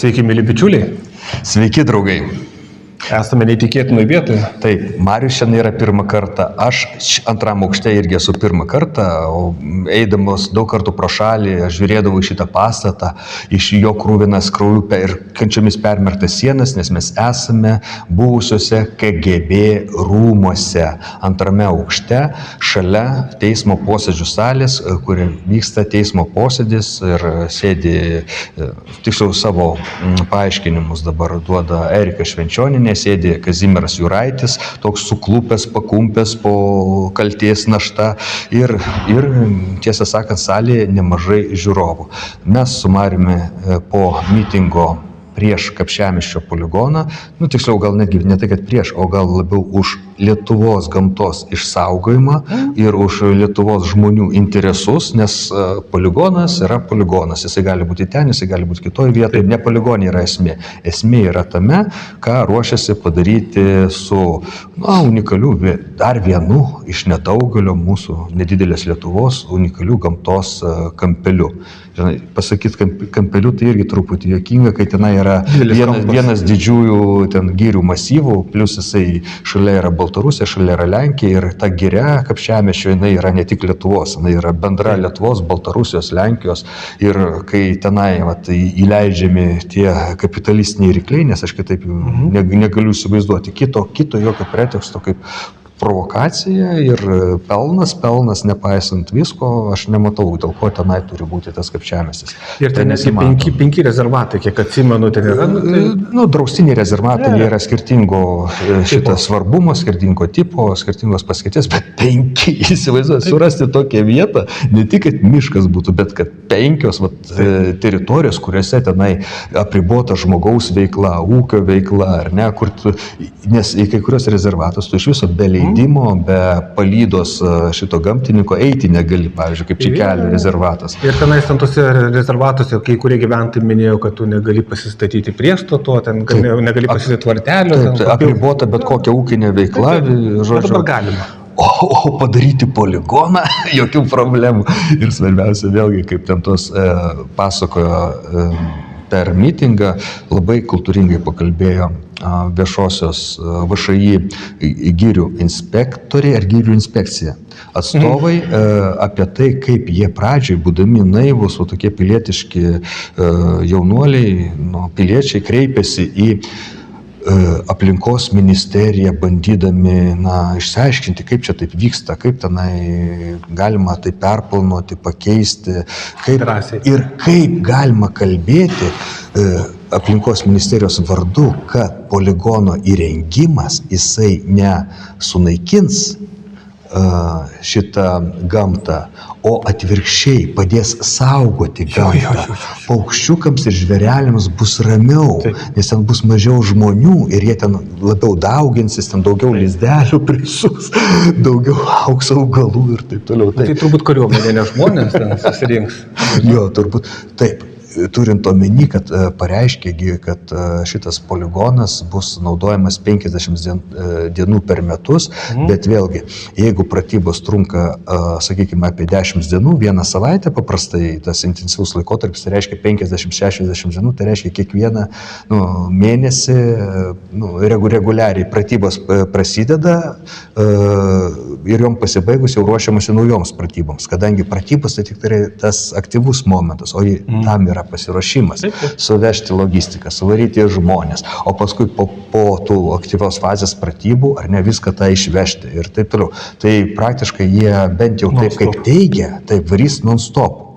Sveiki, mėly bičiuliai. Sveiki, draugai. Esame neįtikėtinoj vietoje. Taip, Marius šiandien yra pirmą kartą, aš antram aukšte irgi esu pirmą kartą, o eidamas daug kartų pro šalį, aš žiūrėdavau į šitą pastatą, iš jo krūvinas krauju ir kančiomis permerktas sienas, nes mes esame buvusiuose KGB rūmuose, antrame aukšte, šalia teismo posėdžių salės, kur vyksta teismo posėdis ir sėdi, tiksliau savo paaiškinimus dabar duoda Erika Švenčioninė, sėdė Kazimieras Juraitis, toks suklupęs, pakumpęs po kalties našta ir tiesą sakant, salėje nemažai žiūrovų. Mes su Mariumi po mitingo prieš Kapčiamiesčio poligoną, tiksliau gal netgi ne tai, kad prieš, o gal labiau už Lietuvos gamtos išsaugojimą ir už Lietuvos žmonių interesus, nes poligonas yra poligonas, jisai gali būti ten, jisai gali būti kitoje vietoje, ne poligonė yra esmė. Esmė yra tame, ką ruošiasi padaryti su unikaliu, dar vienu iš nedaugelio mūsų nedidelės Lietuvos unikalių gamtos kampeliu. Žinai, pasakyti kampeliu tai irgi truputį juokinga, kai tenai yra vienas didžiųjų ten girių masyvų, plus jisai šalia yra Baltarusija, šalia yra Lenkija ir ta giria Kapčiamiesčio, jinai yra ne tik Lietuvos, jinai yra bendra Lietuvos, Baltarusijos, Lenkijos ir kai tenai įleidžiami tie kapitalistiniai rykliai, nes aš kitaip negaliu įsivaizduoti kito jokio preteksto kaip provokacija ir pelnas, nepaisant visko, aš nematau, dėl ko tenai turi būti tas Kapčiamiestis. Ir ten netgi penki rezervatai, kiek atsimenu, ten yra. Draustiniai rezervatai yra skirtingo svarbumo, skirtingo tipo, skirtingos paskirties, bet 5, įsivaizduoju, surasti tokią vietą, ne tik, kad miškas būtų, bet kad 5 teritorijos, kuriuose tenai apribota žmogaus veikla, ūkio veikla, ar ne, nes į kai kurios rezervatus tu iš viso be leidimo, be palydos šito gamtininko eiti negali, pavyzdžiui, kaip Čikelio rezervatas. Ir tenais tose rezervatuose, kai kurie gyventojai minėjo, kad tu negali pasistatyti priestato, ten negali pasistatyti tvartelio. Apribota bet kokia ūkinė veikla, žodžiu. Dabar galima. O padaryti poligoną, jokių problemų. Ir svarbiausia vėlgi, kaip ten tos pasakojo per mitingą, labai kultūringai pakalbėjo viešosios VŠI girių inspektoriai ar girių inspekcija atstovai apie tai, kaip jie pradžioj, būdami naivūs, o tokie pilietiški jaunuoliai, piliečiai kreipėsi į aplinkos ministeriją, bandydami išsiaiškinti, kaip čia taip vyksta, kaip tenai galima tai perplanuoti, pakeisti, ir kaip galima kalbėti aplinkos ministerijos vardu, kad poligono įrengimas jisai nesunaikins šitą gamtą, o atvirkščiai padės saugoti gamtą. Paukščiukams ir žvėreliams bus ramiau, nes ten bus mažiau žmonių ir jie ten labiau dauginsis, ten daugiau lizdelių prisuks, daugiau augs augalų ir taip toliau. Tai turbūt kariuomenė, ne žmonės ten susirinks. Jo, turbūt taip. Turint omeny, kad pareiškė, kad šitas poligonas bus naudojamas 50 dienų per metus, bet vėlgi, jeigu pratybos trunka, sakykime, apie 10 dienų, vieną savaitę, paprastai tas intensyvus laikotarpis, tai reiškia 50-60 dienų, tai reiškia kiekvieną mėnesį reguliariai pratybos prasideda ir jom pasibaigus jau ruošiamasi naujoms pratyboms, kadangi pratybos tai tik tas aktyvus momentas, o tam yra pasiruošimas, suvežti logistiką, suvaryti žmonės, o paskui po tų aktyvios fazės pratybų, ar ne viską tą išvežti ir taip toliau. Tai praktiškai jie bent jau taip, kaip teigia, taip varys non-stop.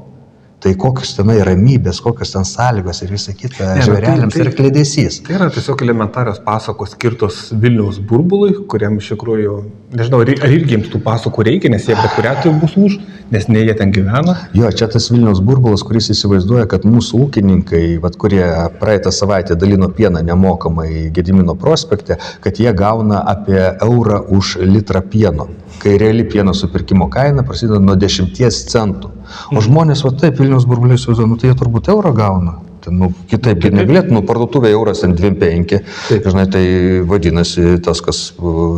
Tai kokios tenai ramybės, kokios ten sąlygos ir visa kita žvėreliams ir klėdesys. Tai yra tiesiog elementarios pasakos skirtos Vilniaus burbului, kuriam iš tikrųjų, nežinau, ar irgi jiems tų pasakų reikia, nes jie bet kurią tai bus už, nes ne jie ten gyvena. Jo, čia tas Vilniaus burbulas, kuris įsivaizduoja, kad mūsų ūkininkai, kurie praeitą savaitę dalino pieną nemokamai Gedimino prospekte, kad jie gauna apie eurą už litrą pieno, kai reali pieno supirkimo kaina prasideda nuo 10 centų. O žmonės, taip, Vilniaus burbuliai įsivaizduoja, tai jie turbūt eurą gauna. kitaip negalėtų, parduotuvė euras ten 2,5, žinai, tai vadinasi tas, kas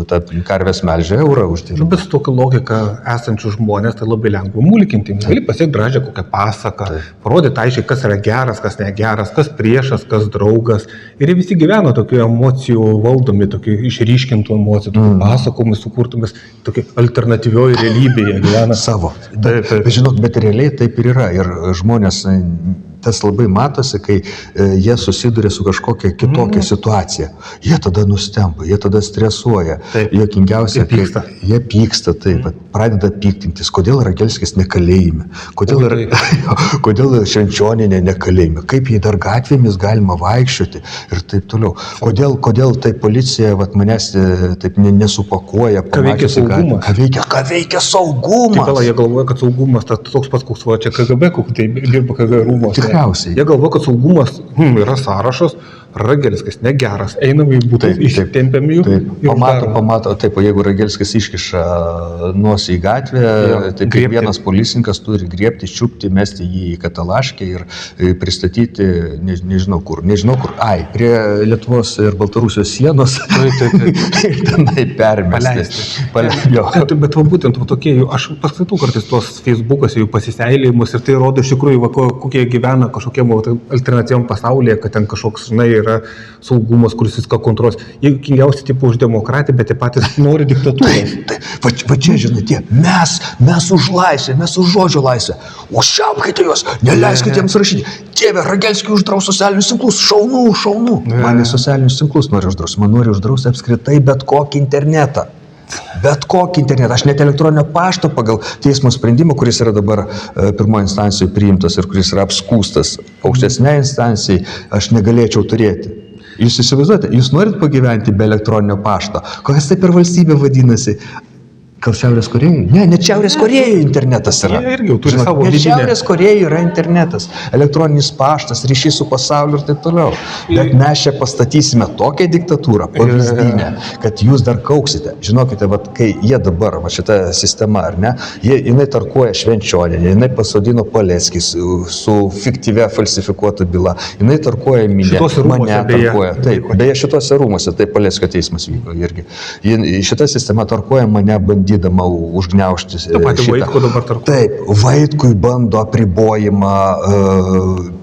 ta karvės melžia eurą uždirba. Bet su tokia logika esančių žmonės, tai labai lengva mulkinti. Gali pasiekti gražią kokią pasaką, parodyti aiškiai, kas yra geras, kas negeras, kas priešas, kas draugas. Ir jie visi gyveno tokių emocijų valdomi, tokių išryškintų emocijų, tokių pasakomis sukurtomis, tokiai alternatyvioji realybėje gyvena. Savo. Bet žinot, bet realiai taip ir yra. Ir žmonės, tas labai matosi, kai jie susiduria su kažkokia kitokia situacija. Jie tada nustemba, jie tada stresuoja. Juokingiausia, jie pyksta, taip, pradeda piktintis. Kodėl Ragelskis nekalėjime? Kodėl Švenčioninė nekalėjime? Kaip jį dar gatvėmis galima vaikščioti ir taip toliau. Kodėl tai policija manęs taip nesupakuoja? Ką veikia saugumas? Ką veikia saugumas? Taip, jie galvoja, kad saugumas toks pats, koks čia KGB, tai dirba KGB rūmos. Tikriausiai. Jie galvoja, kad saugumas yra sąrašas, Ragelskis negeras, einam į būtą, ištempiam jų. Pamato, taip, o jeigu Ragelskis iškiša nosį į gatvę, tai kiekvienas policininkas turi griebti, čiupti, mesti jį į katalaškę ir pristatyti, nežinau kur, prie Lietuvos ir Baltarusijos sienos ir tenai permesti. Bet būtent tokie, aš paskaitau kartais tuos Facebookas, jų pasiseilėjimus ir tai rodo iš tikrųjų, kokie gyvena kažkokiam alternatyviam pasaulyje, kad ten kažkoks, yra saugumas, kuris viską kontroliuos. Jie kingiausi tipo už demokratiją, bet jie patys nori diktatūros. Va čia, žinai, mes už laisvę, mes už žodžio laisvę. Užšiaupkite juos, neleiskite jiems rašyti. Dieve, Ragelskiui uždraus socialinius tinklus, šaunu. Man socialinius tinklus nori uždrausti, man nori uždrausti apskritai bet kokį internetą. Aš net elektroninio pašto pagal teismo sprendimą, kuris yra dabar pirmoje instancijoje priimtas ir kuris yra apskūstas aukštesnė instancijai, aš negalėčiau turėti. Jūs įsivaizduojate, jūs norit pagyventi be elektroninio pašto? Kokias tai per valstybė vadinasi? Gal Šiaurės Korėjai? Ne, net Šiaurės Korėjai internetas yra. Jie irgi turi savo vidinę. Šiaurės Korėjai yra internetas, elektroninis paštas, ryšys su pasauliu ir taip toliau. Bet mes čia pastatysime tokią diktatūrą, pavyzdinę, kad jūs dar kauksite. Žinokite, kai jie dabar, šita sistema, ar ne, jinai tarkuoja Švenčioninę, jinai pasodino Paleckį su fiktyvia falsifikuota byla, jinai tarkuoja Minę, mane tarkuoja. Taip, beje, šituose rūmuose, tai Paleckio teismas vyko irgi. Šita sistema tarkuoja mane bandydama užgniaužti šitą. Vaitkų dabar tarkuoja. Taip, Vaitkui bando apribojimą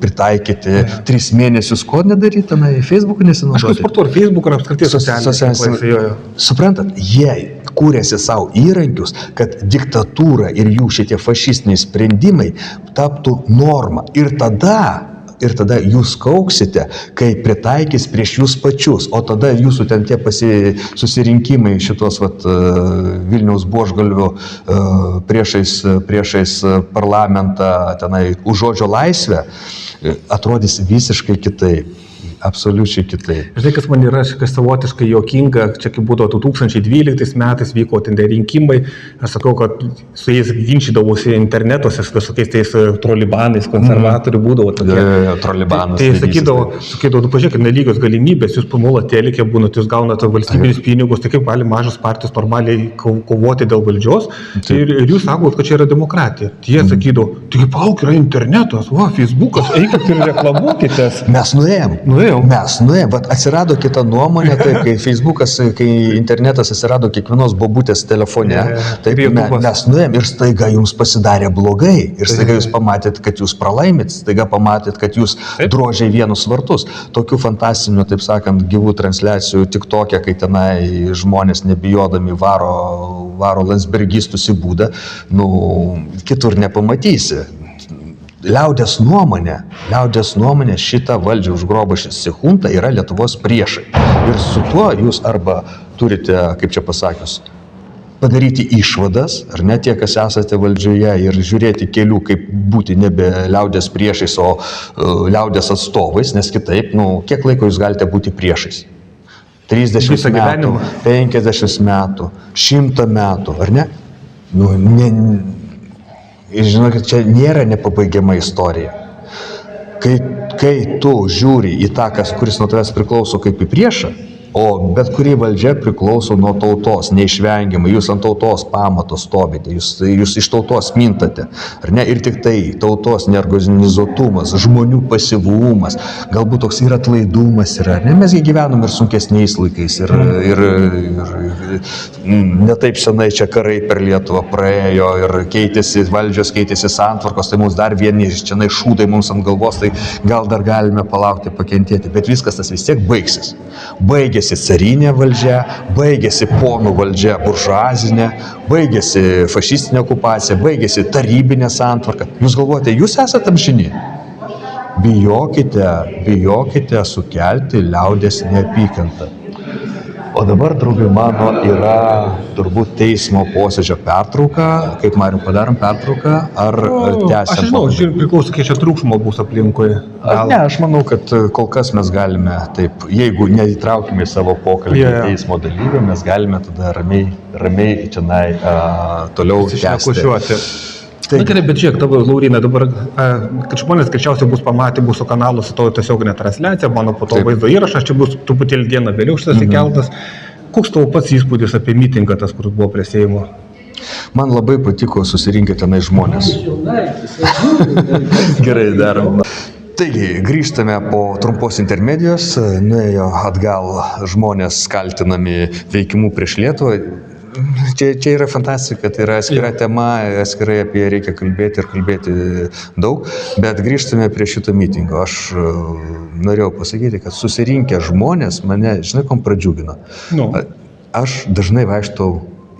pritaikyti 3 mėnesius, ko nedaryti, Facebook'u nesinaudoti. Aš sportuoju Facebook'u ir apskritai socialiniai. Suprantat, jie kūrėsi savo įrankius, kad diktatūra ir jų šitie fašistiniai sprendimai taptų norma. Ir tada jūs kauksite, kai pritaikys prieš jūs pačius, o tada jūsų ten tie susirinkimai šitos Vilniaus Buožgalvių priešais parlamentą tenai už žodžio laisvę atrodys visiškai kitaip. Absoliučiai kitaip. Žinai, kas man yra savotiškai juokinga, čia kaip būdavo 2012 metais vyko ten rinkimai, aš sakau, kad su jais ginčydavosi internetuose, su visokiais tais trolibanais, konservatorių būdavo tokie. Trolibanas. Tai sakydavo, pažiūrėkit, nelygios galimybės, jūs pamuolat telikė būnat, jūs gaunate valstybinius pinigus, tai kaip gali mažos partijos normaliai kovoti dėl valdžios ir jūs sakot, kad čia yra demokratija. Tai jie sakydavo, tai pauk, yra internetas, Facebookas, eikit ir reklamuokitės. Mes nuėjom. Vat atsirado kita nuomonė, taip, kai Facebookas, kai internetas atsirado kiekvienos bobutės telefone, taip, mes nuėjom ir staiga jums pasidarė blogai. Ir staiga jūs pamatėt, kad jūs pralaimit, staiga pamatėt, kad jūs drožiai vienus vartus. Tokių fantastinių, taip sakant, gyvų transliacijų TikTok'e, kai tenai žmonės nebijodami varo landsbergistus į būdą, kitur nepamatysi. Liaudės nuomonė šitą valdžią užgrobusi chunta yra Lietuvos priešai. Ir su tuo jūs arba turite, kaip čia pasakius, padaryti išvadas, ar ne tie, kas esate valdžioje, ir žiūrėti kelių, kaip būti nebe liaudės priešais, o liaudės atstovais, nes kitaip, kiek laiko jūs galite būti priešais? 30 metų, 50 metų, 100 metų, ar ne? Ir žinokit, čia nėra nepabaigiama istorija. Kai tu žiūri į tą, kuris nuo tavęs priklauso kaip į priešą, O bet kuri valdžia priklauso nuo tautos, neišvengiamai. Jūs ant tautos pamato stovite, jūs iš tautos mintate. Ar ne? Ir tik tai tautos neorganizuotumas, žmonių pasyvumas, galbūt toks ir atlaidumas yra. Ne? Mesgi gyvenom ir sunkesniais laikais. Ir netaip senai čia karai per Lietuvą praėjo ir keitėsi valdžios, keitėsi santvarkos, tai mums dar vieni čia šūdai mums ant galvos, tai gal dar galime palaukti, pakentėti. Bet viskas tas vis tiek baigsis. Baigėsi carinė valdžia, baigėsi ponų valdžia buržuazinė, baigėsi fašistinė okupacija, baigėsi tarybinė santvarka. Jūs galvojate, jūs esate amžini? Bijokite sukelti liaudies neapykantą. O dabar, draugai mano, yra turbūt teismo posėdžio pertrauka. Kaip, Mariau, padarom pertrauką? Ar tęsiam? Aš žinau, priklauso, kiek čia triukšmo bus aplinkui. Ne, aš manau, kad kol kas mes galime taip, jeigu neįtraukime į savo pokalbį teismo dalyvių, mes galime tada ramiai čionai toliau tęsti. Na gerai, bet žiūrėk, tavo, Laurynai, dabar, kad žmonės greičiausiai bus pamatę mūsų kanalus to tiesioginę transliaciją, mano po to vaizdo įrašas, čia bus truputėlį dieną vėliau šitas įkeltas. Koks tavo pats įspūdis apie mitingą, tas, kuris buvo prie Seimo? Man labai patiko susirinkę tenai žmonės. Gerai, darom. Taigi, grįžtame po trumpos intermedijos, nuėjo atgal žmonės kaltinami veikimu prieš Lietuvą. Čia yra fantastika, tai yra atskira tema, atskirai apie ją reikia kalbėti ir kalbėti daug, bet grįžtame prie šito mitingo. Aš norėjau pasakyti, kad susirinkę žmonės mane, žinai, kom pradžiugino. Aš dažnai vaikštau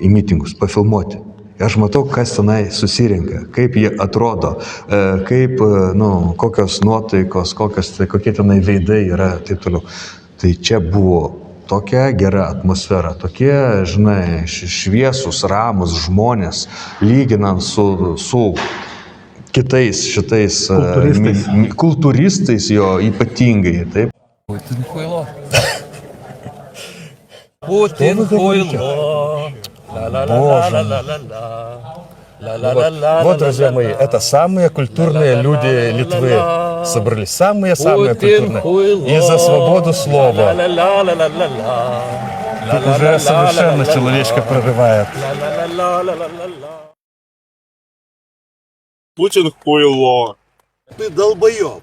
į mitingus, pafilmuoti. Aš matau, kas tenai susirinka, kaip jie atrodo, kaip, kokios nuotaikos, kokie tenai veidai yra, taip toliau. Tai čia buvo tokia gera atmosfera, tokie, žinai, šviesūs, ramus žmonės, lyginant su kitais šitais kultūristais jo ypatingai, taip. Putin хуйло. Putin хуйло. Вот, друзья мои, это самые культурные люди Литвы. Собрались самые-самые культурные. И за свободу слова. Тут уже совершенно человечка прорывает. Путин хуйло. Ты долбоёб.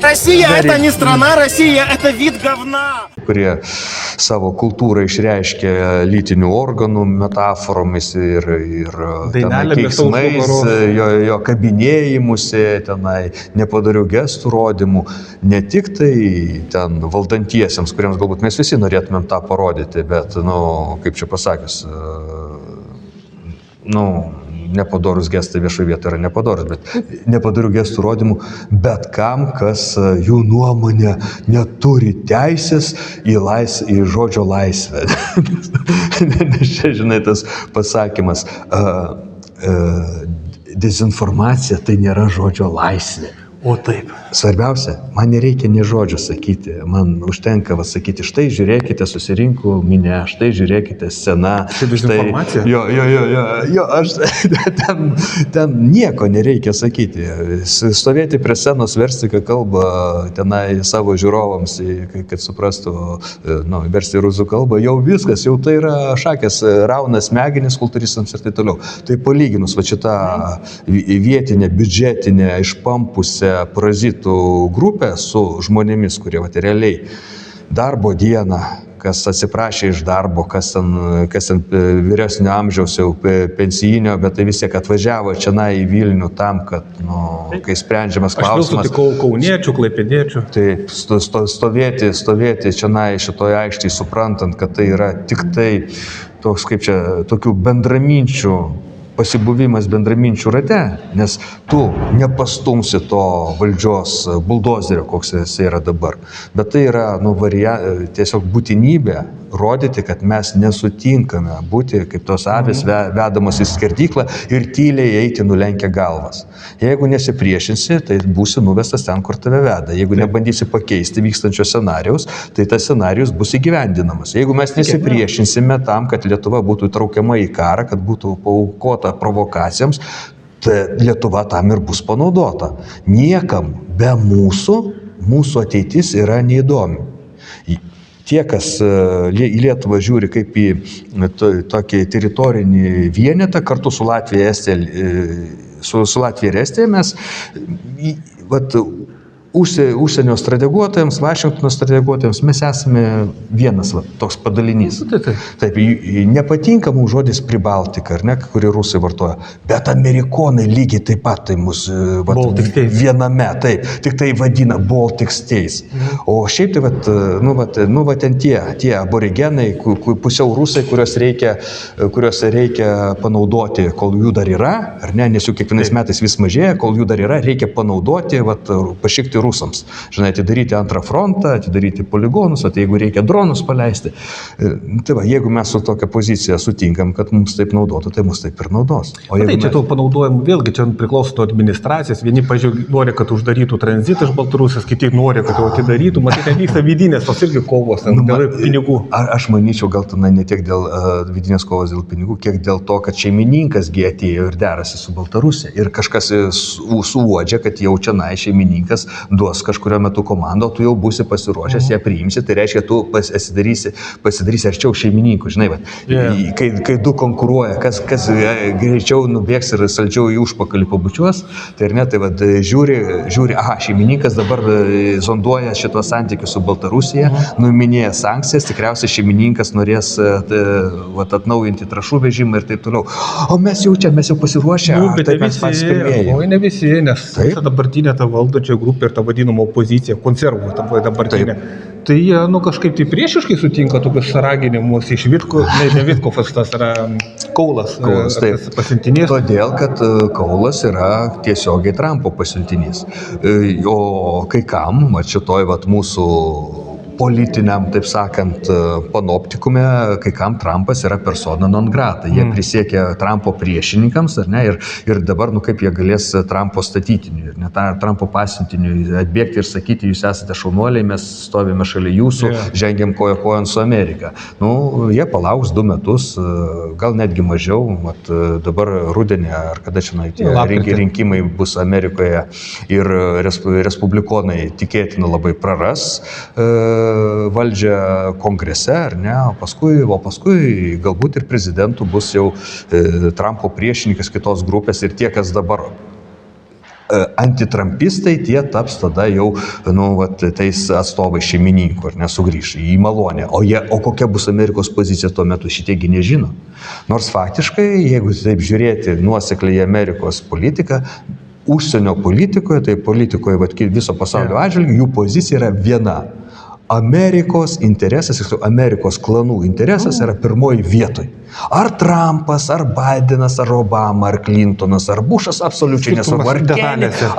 Россия это не страна, Россия это вид говна. Kurie savo kultūrą išreiškia lytinių organų metaforomis ir keiksmais, jo kabinėjimusi, tenai nepadarių gestų rodymų, ne tik tai ten valdantiesiems, kuriems galbūt mes visi norėtumėm tą parodyti, bet, kaip čia pasakius, nepadorus gestai viešoje vietoje yra nepadorus, bet nepadarių gestų rodymų, bet kam, kas jų nuomonė neturi teisės į žodžio laisvę. Nes čia, žinai, tas pasakymas, dezinformacija tai nėra žodžio laisvė. O taip. Svarbiausia, man nereikia nė žodžio sakyti, man užtenka sakyti, štai žiūrėkite, susirinko minia, štai žiūrėkite scena. Tai dezinformacija? Jo, ten nieko nereikia sakyti. Stovėti prie scenos, versti, ką kalba tenai savo žiūrovams, kad suprastų, versti rusų kalbą, jau viskas, jau tai yra šakės, rauna smegenis kultūristams ir taip toliau. Tai palyginus, šitą vietinę, biudžetinę, išpampusią parazitų grupę su žmonėmis, kurie realiai darbo dieną, kas atsiprašė iš darbo, kas ten vyresnio amžiaus jau pensijinio, bet tai vis tiek atvažiavo čia į Vilnių tam, kad, kai sprendžiamas klausimas. Aš vėl sutikau kauniečių, klaipėdiečių. Taip, stovėti čia šitoje aikštėje, suprantant, kad tai yra tik tai toks, kaip čia, tokių bendraminčių pasibuvimas bendraminčių rate, nes tu nepastumsi to valdžios buldozerio, koks jis yra dabar, bet tai yra tiesiog būtinybė rodyti, kad mes nesutinkame būti kaip tos avys vedamos į skerdyklą ir tyliai eiti nulenkę galvas. Jeigu nesipriešinsi, tai būsi nuvestas ten, kur tave veda. Jeigu nebandysi pakeisti vykstančio scenarijaus, tai tas scenarijus bus įgyvendinamas. Jeigu mes nesipriešinsime tam, kad Lietuva būtų traukiama į karą, kad būtų paaukota provokacijoms, tai Lietuva tam ir bus panaudota. Niekam be mūsų ateitis yra neįdomi. Tie, kas į Lietuvą žiūri kaip į tokį teritorinį vienetą, kartu su Latvija ir Estija, mes užsienio strateguotojams, Vašingtono strateguotojams mes esame vienas toks padalinys. Taip, nepatinka mums žodis Pribaltika, ar ne, kurį rusai vartoja, bet amerikonai lygiai taip pat tai mus viename, taip, tik tai vadina Baltic States. O šiaip tai ten tie aborigenai, pusiau rusai, kuriuos reikia panaudoti, kol jų dar yra, ar ne, nes jų kiekvienais metais vis mažėja, kol jų dar yra, reikia panaudoti, pašikti rusams. Žinai, atidaryti antrą frontą, atidaryti poligonus, jeigu reikia dronus paleisti. Tai jeigu mes su tokia pozicija sutinkam, kad mums taip naudotų, tai mus taip ir naudos. O tai čia to panaudojimo vėlgi, čia priklauso nuo administracijos. Vieni, pažiūrėjau, nori, kad uždarytų tranzitą iš Baltarusijos, kiti nori, kad jau atidarytų. Matai, ten vyksta vidinės, tos irgi kovos dėl pinigų. Aš manyčiau, gal ne tiek dėl vidinės kovos dėl pinigų, kiek dėl to, kad šeimininkas atėjo ir derasi su Baltarusija. Ir kažkas suuodžia, kad jau čia šeimininkas duos kažkurio metu komandą, tu jau būsi pasiruošęs, ją priimsi, tai reiškia, tu pasidarysi arčiau šeimininkų, žinai, kai du konkuruoja, kas greičiau nubėgs ir saldžiau į užpakalį pabučiuos, tai ir ne, tai žiūri, šeimininkas dabar zonduoja šitos santykius su Baltarusija, numinėja sankcijas, tikriausiai šeimininkas norės atnaujinti trąšų vežimą ir taip toliau. O mes jau pasiruošę, tai mes patys pirmieji. O ne visi, nes dabartinė ta valdančia grupė ir ta vadinama opozicija, konservų dabartinė. Tai jie, kažkaip tai priešiškai sutinka tokius raginimus iš Vitkovas, tas yra Kaulas pasiuntinys. Todėl, kad Kaulas yra tiesiogiai Trumpo pasiuntinys. O kai kam, šitoj mūsų politiniam, taip sakant, panoptikume, kai kam Trumpas yra persona non grata. Jie prisiekė Trumpo priešininkams, ar ne, ir dabar, kaip jie galės Trumpo statytiniui, ir ne tą Trumpo pasiuntiniui atbėgti ir sakyti, jūs esate šaunuoliai, mes stovime šalia jūsų, žengiam koja kojon su Amerika. Jie palauks 2 metus, gal netgi mažiau, dabar rudenį, ar kada čia rinkimai bus Amerikoje ir respublikonai tikėtina labai praras valdžią kongrese, ar ne, o paskui galbūt ir prezidentų bus jau Trumpo priešininkas kitos grupės ir tie, kas dabar antitrampistai, tie taps tada jau tais atstovai šeimininkų, ar nesugrįš į malonę. O kokia bus Amerikos pozicija tuo metu, šitiegi nežino. Nors faktiškai, jeigu taip žiūrėti nuosekliai Amerikos politiką, užsienio politikoje, tai politikoje viso pasaulio atžvilgiu, jų pozicija yra viena. Amerikos interesas, Amerikos klanų interesas yra pirmoji vietoj. Ar Trumpas, ar Bidenas, ar Obama, ar Clintonas, ar Bushas, absoliučiai nesvarbu.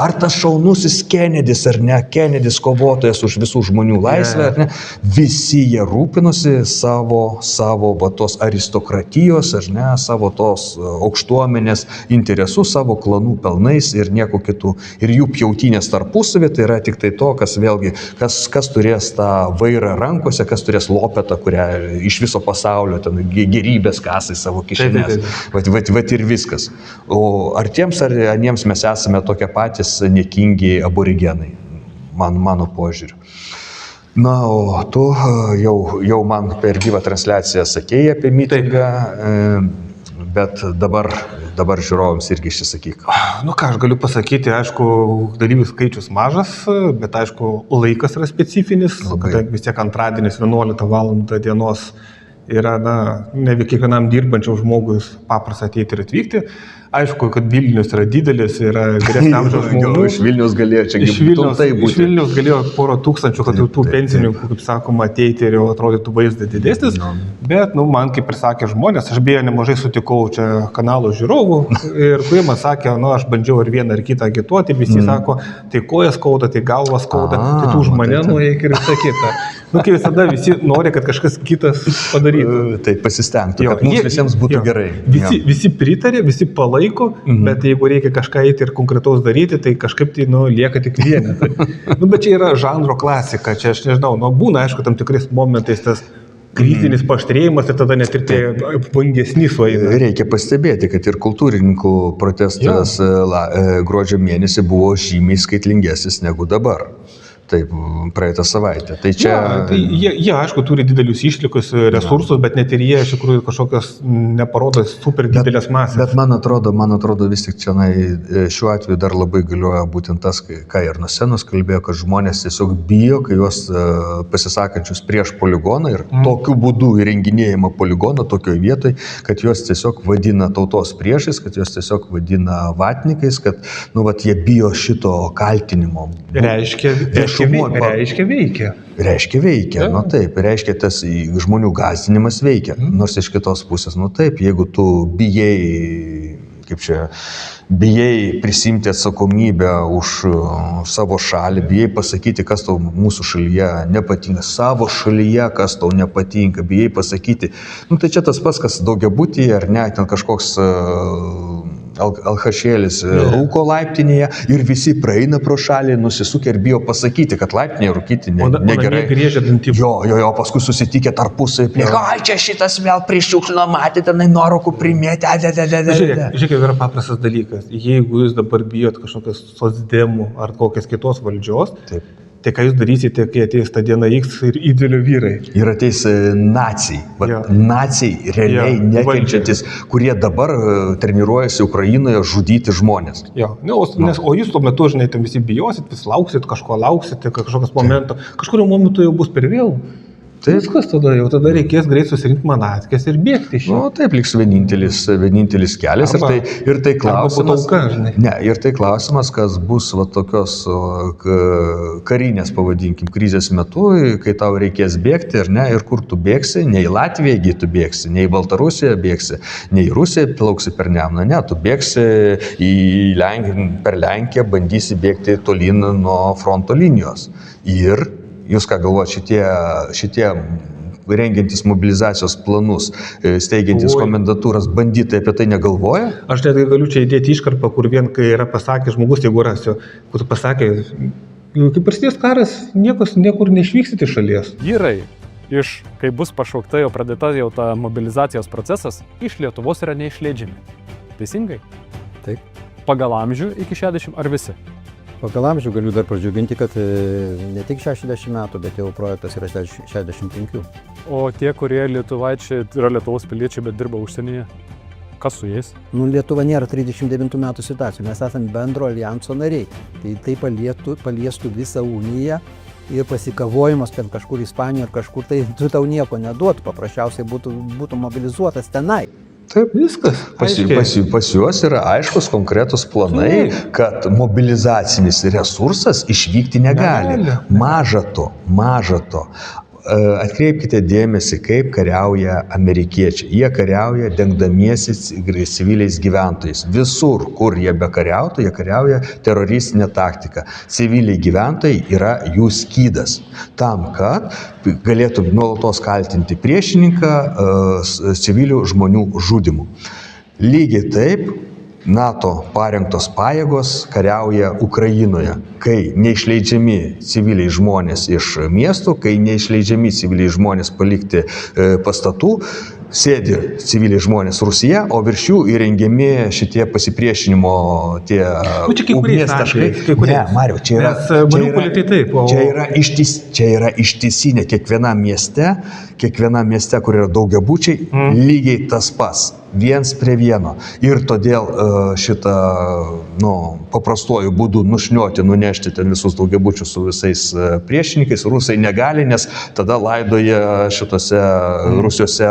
Ar tas šaunusis Kennedys, ar ne, Kennedys kovotojas už visų žmonių laisvę, ar ne, visi jie rūpinosi savo tos aristokratijos, ar ne, savo tos aukštuomenės interesus, savo klanų pelnais ir nieko kitų. Ir jų pjautinės tarpusavį, tai yra tik tai to, kas vėlgi, kas turės tą vairą rankose, kas turės lopetą, kurią iš viso pasaulio ten gerybės kasai savo kišenės. Vat ir viskas. O ar tiems ar aniems mes esame tokie patys niekingi aborigenai, mano požiūriu. O tu jau man per gyvą transliaciją sakėjai apie mitingą, bet dabar žiūrovams irgi išsisakyk. Ką aš galiu pasakyti, aišku, dalyvių skaičius mažas, bet aišku, laikas yra specifinis, kadangi vis tiek antradienis 11 val. Dienos yra, ne kiekvienam dirbančiam žmogui paprasta ateiti ir atvykti. Aišku, kad Vilnius yra didelis, yra vyresnio amžiaus žmonių. Iš Vilnius galėjo čia Iš Vilnius galėjo porą tūkstančių, kad tų pensininkų, kaip sakoma, ateiti ir jau atrodytų vaizdas didesnis. Bet, man kaip ir sakė žmonės, aš beje nemažai sutikau čia kanalo žiūrovų ir kurie man sakė, aš bandžiau ir vieną, ir kitą agituoti, visi sako, tai kojas skauda, tai galvas skauda, tai tu už mane nueik ir visą kitą. Kaip visada visi nori, kad kažkas kitas padarytų. Tai pasistengtų, kad mums visiems būtų gerai. Visi pritarė, visi palaiko, bet jeigu reikia kažką eiti ir konkretaus daryti, tai kažkaip tai lieka tik vienetai. Bet čia yra žanro klasika, čia aš nežinau, būna aišku tam tikrais momentais tas krizinis paaštrėjimas ir tada net ir tie vangesni sueina. Reikia pastebėti, kad ir kultūrininkų protestas gruodžio mėnesį buvo žymiai skaitlingesnis negu dabar. Taip, praeitą savaitę. Tai čia... Jie, aišku, turi didelius išlikus resursus, bet net ir jie iš tikrųjų kažkokios neparodo super didelės masės. Bet man atrodo vis tik čia šiuo atveju dar labai galioja būtent tas, ką ir nuo scenos kalbėjo, kad žmonės tiesiog bijo, kai juos pasisakančius prieš poligoną ir tokiu būdu įrenginėjama poligoną tokioje vietoje, kad juos tiesiog vadina tautos priešais, kad juos tiesiog vadina vatnikais, kad jie bijo šito kaltinimo. Reiškia veikia. Taip, reiškia tas žmonių gąsdinimas veikia. Nors iš kitos pusės, taip, jeigu tu bijai prisimti atsakomybę už savo šalį, bijai pasakyti, kas tau mūsų šalyje nepatinka, savo šalyje, kas tau nepatinka, bijai pasakyti, tai čia tas pats, kas daugiabutyje, ar ne, ten kažkoks alchašėlis rūko laiptinėje ir visi praeina pro šalį, nusisukia ir bijo pasakyti, kad laiptinėje rūkyti negerai. Jo, paskui susitikę tarpusai, ai čia šitas vėl prišiukšlino, matėte, nuorokų primėtė. Žiūrėk, yra paprastas dalykas. Jeigu jūs dabar bijot kažkokios socdemų ar kokios kitos valdžios, tai ką jūs darysite, kai ateis ta diena X ir įdėlio vyrai? Ir ateis naciai. Naciai realiai nekenčiantis, kurie dabar treniruojasi Ukrainoje žudyti žmonės. O jūs tuo metu, žinai, ten visi bijosit, vis lauksit, kažkokios momento. Kažkurio momentu jau bus per vėlų. Viskas tada reikės greit susirinkti manatkės ir bėgti iš jo. Taip, liks vienintelis kelias. Ir tai klausimas, kas bus tokios karinės, pavadinkim, krizės metu, kai tau reikės bėgti, ir kur tu bėgsi, ne į Latviją tu bėgsi, ne į Baltarusiją bėgsi, ne į Rusiją plauksi per Nemuną, ne, tu bėgsi per Lenkiją, bandysi bėgti tolyn nuo fronto linijos. Ir jūs ką galvojate, šitie rengiantis mobilizacijos planus, steigiantis komendatūras, banditai apie tai negalvoja? Aš net galiu čia įdėti iškarpą, kur vien, kai yra pasakęs žmogus, jeigu rasiu, kur pasakė, kai prasidės karas, niekur neišvyksit iš šalies. Vyrai, kai bus pašaukta jau pradėta jau ta mobilizacijos procesas, iš Lietuvos yra neišleidžiami. Teisingai? Taip. Pagal amžių iki 60 ar visi? Pagal amžių galiu dar pradžiuginti, kad ne tik 60 metų, bet jau projektas yra 65. O tie, kurie lietuvaičiai yra Lietuvos piliečiai, bet dirba užsienyje, kas su jais? Lietuva nėra 39 metų situacijų, mes esame bendro alijanso nariai. Tai paliestų visą uniją ir pasikavojimas ten kažkur Ispanijoje ar kažkur, tai tau nieko neduotų, paprasčiausiai būtų mobilizuotas tenai. Taip, viskas. Pas juos yra aiškus konkretus planai, kad mobilizacinis resursas išvykti negali. Maža to. Atkreipkite dėmesį, kaip kariauja amerikiečiai. Jie kariauja dengdamiesi civiliais gyventojais. Visur, kur jie bekariautų, jie kariauja teroristinę taktiką. Civiliai gyventojai yra jų skydas. Tam, kad galėtų nuolatos kaltinti priešininką civilių žmonių žudimu. Lygiai taip NATO parengtos pajėgos kariauja Ukrainoje, kai neišleidžiami civiliai žmonės iš miestų, kai neišleidžiami civiliai žmonės palikti pastatų, sėdi civiliai žmonės Rusija, o virš jų įrengiami šitie pasipriešinimo tie ugnies taškai. Ne, Mariau, čia yra ištisinė kiekvienam mieste, kur yra daugiabučiai, lygiai tas pats. Viens prie vieno. Ir todėl šitą paprastuoju būdu nunešti ten visus daugiabučius su visais priešininkais rusai negali, nes tada laidoja šitose Rusiuose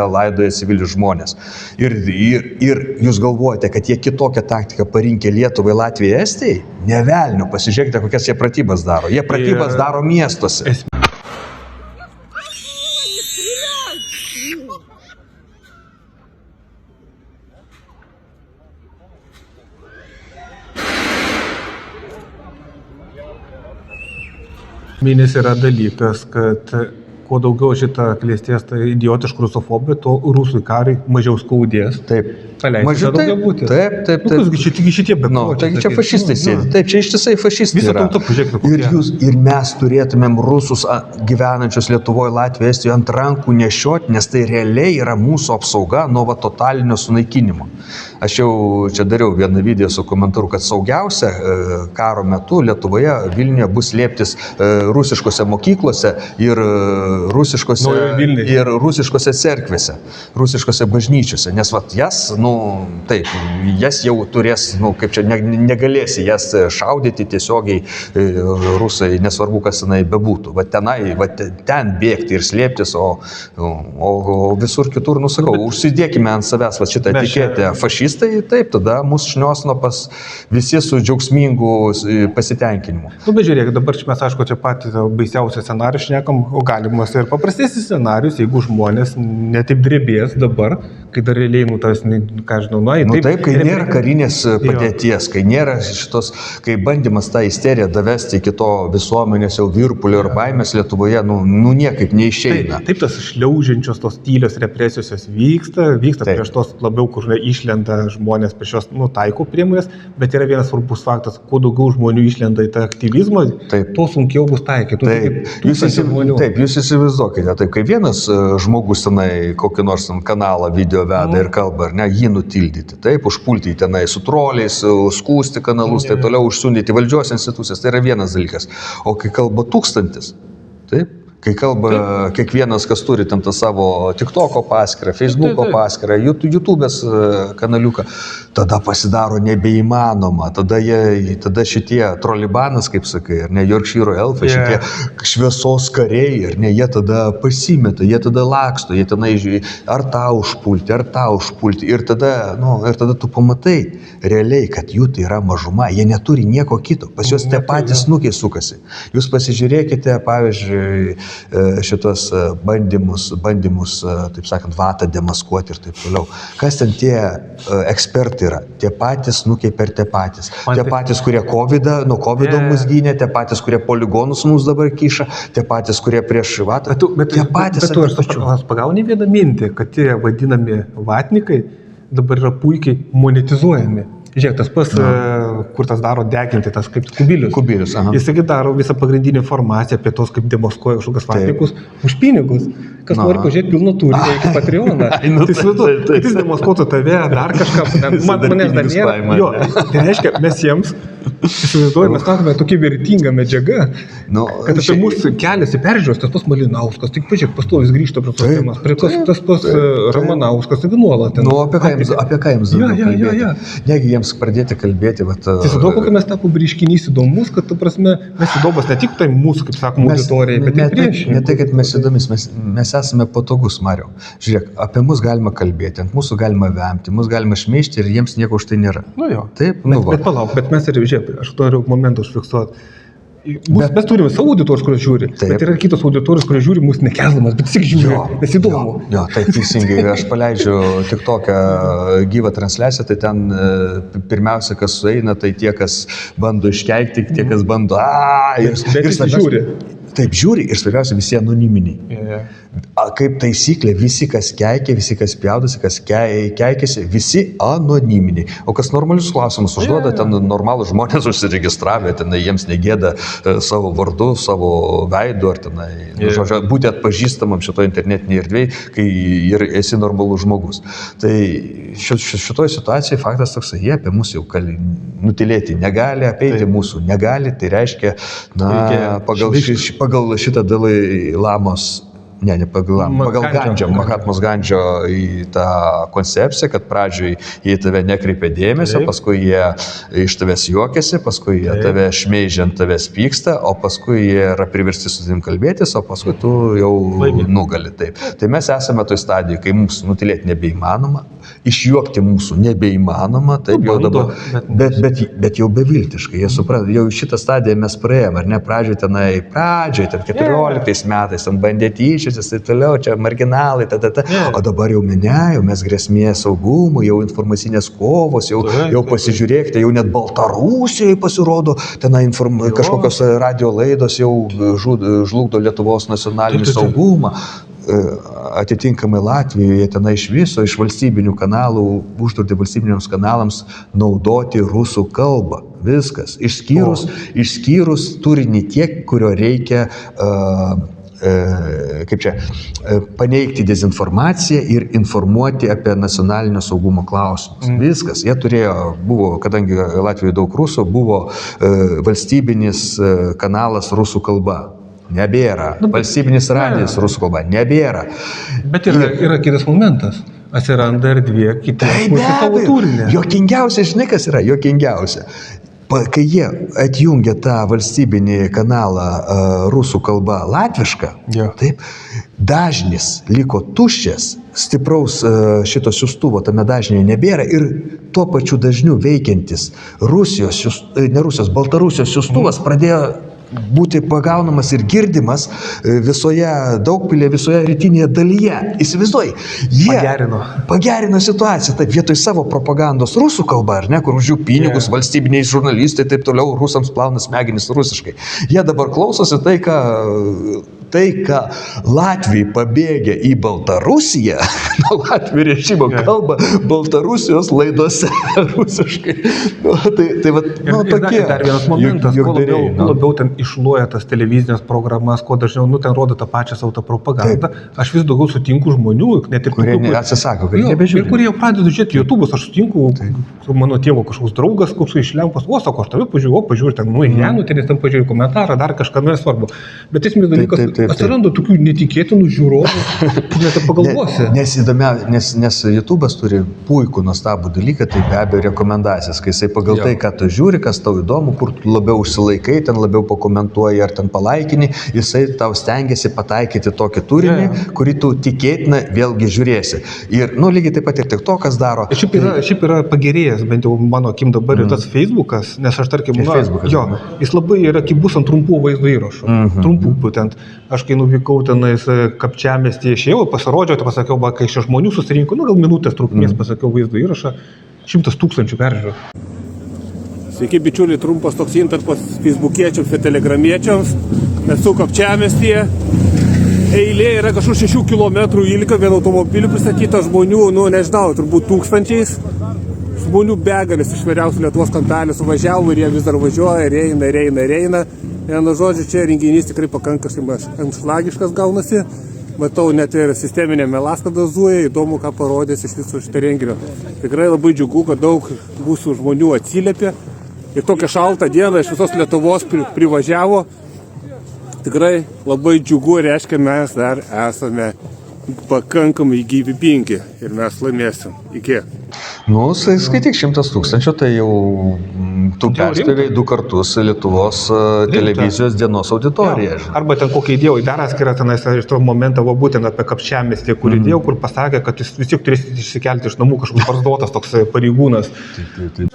civilius žmonės. Ir jūs galvojate, kad jie kitokią taktiką parinkė Lietuvai, Latvijai, Estijai? Ne velnio, pasižiūrėkite, kokias jie pratybas daro. Jie pratybas daro miestuose. Minės yra dalykas, kad kuo daugiau šitą klėsties tai idiotiškų rusofobijų, to rusų kariai mažiau skaudės. Taip. Mažiau Taip. Šitie Taigi čia fašistai sėdi. Taip, čia ištisai fašistai Visą yra. tautą pažiūrėkite, Ir mes turėtumėm rusus gyvenančius Lietuvoje, Latvijoje, Estijoje ant rankų nešioti, nes tai realiai yra mūsų apsauga nuo totalinio sunaikinimo. Aš jau čia dariau vieną video su komentaru, kad saugiausia karo metu Lietuvoje, Vilniuje bus slėptis rusiškose mokyklose ir rusiškose cerkvėse, rusiškose bažnyčiose. Nes jas jau turės, kaip čia, negalėsi jas šaudyti tiesiogiai rusai, nesvarbu, kas tenai bebūtų. Ten bėgti ir slėptis, o visur kitur, užsidėkime ant savęs šitą etiketę fašistai, taip, tada mus šniosno pas visi su džiaugsmingu pasitenkinimu. Bet žiūrėk, dabar mes, aišku, čia patį baisiausią scenarių šnekam, o galimas ir paprastesnis scenarius, jeigu žmonės netaip drebės dabar, kai dar realiai, ką žinau, taip, kai nėra karinės padėties, kai nėra šitos, kai bandymas tą isteriją davesti iki to visuomenės jau virpulio ir baimės Lietuvoje, niekaip neišeina. Taip, tas šliaužiančios, tos tylios represijos jos vyksta prieš tos labiau, kur išlenda žmonės prieš jos taiko priemonės, bet yra vienas svarbus faktas, kuo daugiau žmonių išlenda į tą aktyvizmą, tuo sunkiau bus taikyti. Jūs įsivaizduokite, taip, kai vienas žmogus tenai kokį nors kanalą video veda ir kalba, ar ne, jį nutildyti, taip, užpulti tenai su troliais, skūsti kanalus, taip toliau, užsundyti valdžios institucijas, tai yra vienas dalykas. O kai kalba 1000, taip, kai kalba kiekvienas, kas turi ten tą savo TikToko paskyrą, Facebooko paskyrą, YouTube'ės kanaliuką, tada pasidaro nebeįmanoma, tada šitie trolibanas, kaip sakai, ar ne, Yorkshire elfai, šitie šviesos kariai, ar ne, jie tada pasimeta, jie tada laksto, jie tenai ar tą užpulti, ir tada tu pamatai realiai, kad jų tai yra mažuma, jie neturi nieko kito, pas juos tie patys snukiai sukasi. Jūs pasižiūrėkite, pavyzdžiui, šitos bandymus, taip sakant, vatą demaskuoti ir taip toliau. Kas ten tie ekspertai yra? Tie patys snukiai per tie patys. Tie patys, kurie nuo COVID mus gynė, tie patys, kurie poligonus mums dabar kiša, tie patys, kurie prieš vatą. Tie patys. Bet tu pagauni vieną mintį, kad tie vadinami vatnikai dabar yra puikiai monetizuojami. Žiūrėk, tas pas, kur tas daro deginti, tas kaip Kubilius. Jis daro visą pagrindinę informaciją apie tos, kaip demaskuoja kažkokias vatnikus už pinigus. Kas nori pažiūrėti pilno turinio iki Patreoną. Tai jis demaskuotų tave, dar kažką. Manęs dar nėra. Tai reiškia, mes jiems, įsivaizduojame, mes matome tokia vertinga medžiaga, kad apie mūsų keliasi peržiūros, tas pas Malinauskas, tik pažiūrėk, pastovis grįžta prie tos temas, prie tas pas Ramanauskas, taigi nuolat. Apie ką jiems dabar kalbėti? Negi jiems pradėti kalbėti. Tiesiog, kokia mes tapom reiškinys įdomus, kad, ta prasme, mes įdomus ne tik tai mūsų, kaip sakom, auditorijai, bet ir priešininkų. Ne tai, kad mes įdomis, mes esame patogus, Mariau. Žiūrėk, apie mus galima kalbėti, ant mūsų galima vemti, mus galima šmeižti ir jiems nieko už tai nėra. Taip, bet palauk, bet mes ir, žiūrėk, aš noriu momentą užfiksuoti. Mes turime savo auditorius, kurios žiūri, bet yra kitos auditorijos, kurios žiūri mūsų nekeldamas, bet tik žiūri, nes įdomu. Tai teisingai, aš paleidžiu tik tokią gyvą transliaciją, tai ten pirmiausia, kas sueina, tai tie, kas bando iškeikti, tie, kas bando ir žiūri. Taip, žiūri ir svarbiausia visi anoniminiai. Kaip taisyklė, visi, kas keikia, visi, kas pjaudasi, kas keikiasi, visi anoniminiai. O kas normalius klausimus užduoda, ten normalų žmonės užsiregistravę, tenai jiems negėda savo vardu, savo veidu, ar tenai, būti atpažįstamam šitoje internetinėje erdvėje, kai ir esi normalus žmogus. Tai šitoje situacijoje faktas toksai, jie apie mūsų jau nutilėti negali, apeiti mūsų negali, tai reiškia, pagal šitą Dalai Lamos pagal Gandžio, Mahatmos Gandžio į tą koncepciją, kad pradžioj jie tave nekreipia dėmesio, paskui jie iš tavęs juokiasi, paskui jie tave šmeižia, ant tavęs pyksta, o paskui jie yra priversti su tavim kalbėtis, o paskui tu jau nugali. Taip. Tai mes esame toj stadijoje, kai mums nutilėti nebeįmanoma, išjuokti mūsų nebeįmanoma, taip jau dabar, bet jau beviltiškai, jie supranta, jau šitą stadiją mes praėjome, ar ne, pradžioj, ten 14 metais, ten bandė tyčiotis, tai toliau, čia marginalai, o dabar jau minėjau, mes grėsmė saugumui, jau informacinės kovos, jau pasižiūrėkite, jau net Baltarusijoje pasirodo, ten kažkokios radio laidos jau žlugdo Lietuvos nacionalinį saugumą. Atitinkamai Latvijoje tenai iš viso, iš valstybinių kanalų, uždraudė valstybiniams kanalams naudoti rusų kalbą. Viskas. Išskyrus turinį tiek, kurio reikia paneigti dezinformaciją ir informuoti apie nacionalinio saugumo klausimus. Viskas. Jie buvo, kadangi Latvijoje daug rusų, buvo valstybinis kanalas rusų kalba. Nebėra. Valstybinis radijas rusų kalba. Nebėra. Bet yra kitas momentas. Atsiranda erdvė kitiems kurti savo turinį. Jokingiausia, žinai kas yra? Jokingiausia. Kai jie atjungia tą valstybinį kanalą rusų kalba latvišką, taip, dažnis liko tuščias, stipraus šito siųstuvo tame dažnyje nebėra ir tuo pačiu dažniu veikiantis Baltarusijos siųstuvas pradėjo būti pagaunamas ir girdimas visoje Daugpilėje, visoje rytinėje dalyje. Įsivaizduoji, jie pagerino situaciją, taip vietoj savo propagandos rusų kalba, ar ne, kur už jų pinigus valstybiniai žurnalistai taip toliau rusams plauna smegenis rusiškai. Jie dabar klausosi tai, ką Latvijai pabėgė į Baltarusiją, Latvijų režimo kalba Baltarusijos laidose rusiškai. Tokie. Dar vienas momentas, kuo labiau ten išluoja tas televizinės programas, kuo dažniau, ten rodo tą pačią savo propagandą. Aš vis daugiau sutinku žmonių, net ir kurie atsisako, kurie nebežiūri. Ir kurie jau pradeda žiūrėti YouTube'us, aš sutinku, mano tėvo kažkoks draugas, koks iš Lempos, sako, aš tave pažiūriu, ten, ten pažiūriu komentarą, dar kažką, nesvarbu. Bet esmės dalykas, atsiranda tokių netikėtinų žiūrovų, net pagalvosi. Nes YouTube'as turi puikų, nuostabų dalyką, tai be abejo rekomendacijas, kai jisai pagal tai, ką tu žiūri, kas tau įdomu, kur tu labiau užsilaikai, ten labiau pakomentuoji ar ten palaikini, jisai tau stengiasi pataikyti tokį turinį, kurį tu tikėtina vėlgi žiūrėsi. Ir, lygiai taip pat ir TikTokas daro. Šiaip yra pagerėjęs, bent jau mano akim dabar ir tas Facebookas, nes aš tarkim, jis labai yra kibus ant trumpų vaizdo įrašų. Trumpų būtent. Aš kai nuvykau tenais Kapčiamiestyje, išėjau, pasirodžiau, tai pasakiau, kai šia žmonių susirinko, gal minutės trukmės, pasakiau vaizdo įrašą, 100 000 peržiūrų. Sveiki, bičiuliai, trumpas toks intarpas feisbukiečiams ir telegramiečiams. Esu Kapčiamiestyje. Eilė yra kažkur 6 km ilgio, vien automobilių pristatyta žmonių, nežinau, turbūt tūkstančiais. Žmonių begalės iš vairiausių Lietuvos kampelių suvažiavo ir jie vis dar važiuoja ir eina. Vienu žodžiu, čia renginys tikrai pakankamai anšlagiškas gaunasi. Matau, net ir sisteminė melaskada zuoja, įdomu, ką parodys iš viso šitą renginio. Tikrai labai džiugu, kad daug mūsų žmonių atsiliepė. Ir tokią šaltą dieną iš visos Lietuvos privažiavo. Tikrai labai džiugu, reiškia, mes dar esame pakankamai gyvybingi ir mes laimėsim. Iki. Skaityk 100 000, tai jau tu perspėvėjai 2 kartus Lietuvos televizijos dienos auditoriją. Arba ten kokį įdėjau, dar atskirą tenais iš to momentą, būtent apie Kapčiamiestį, kur įdėjau, kur pasakė, kad jis vis tiek turės išsikelti iš namų kažkoks barzdotas toks pareigūnas. Taip.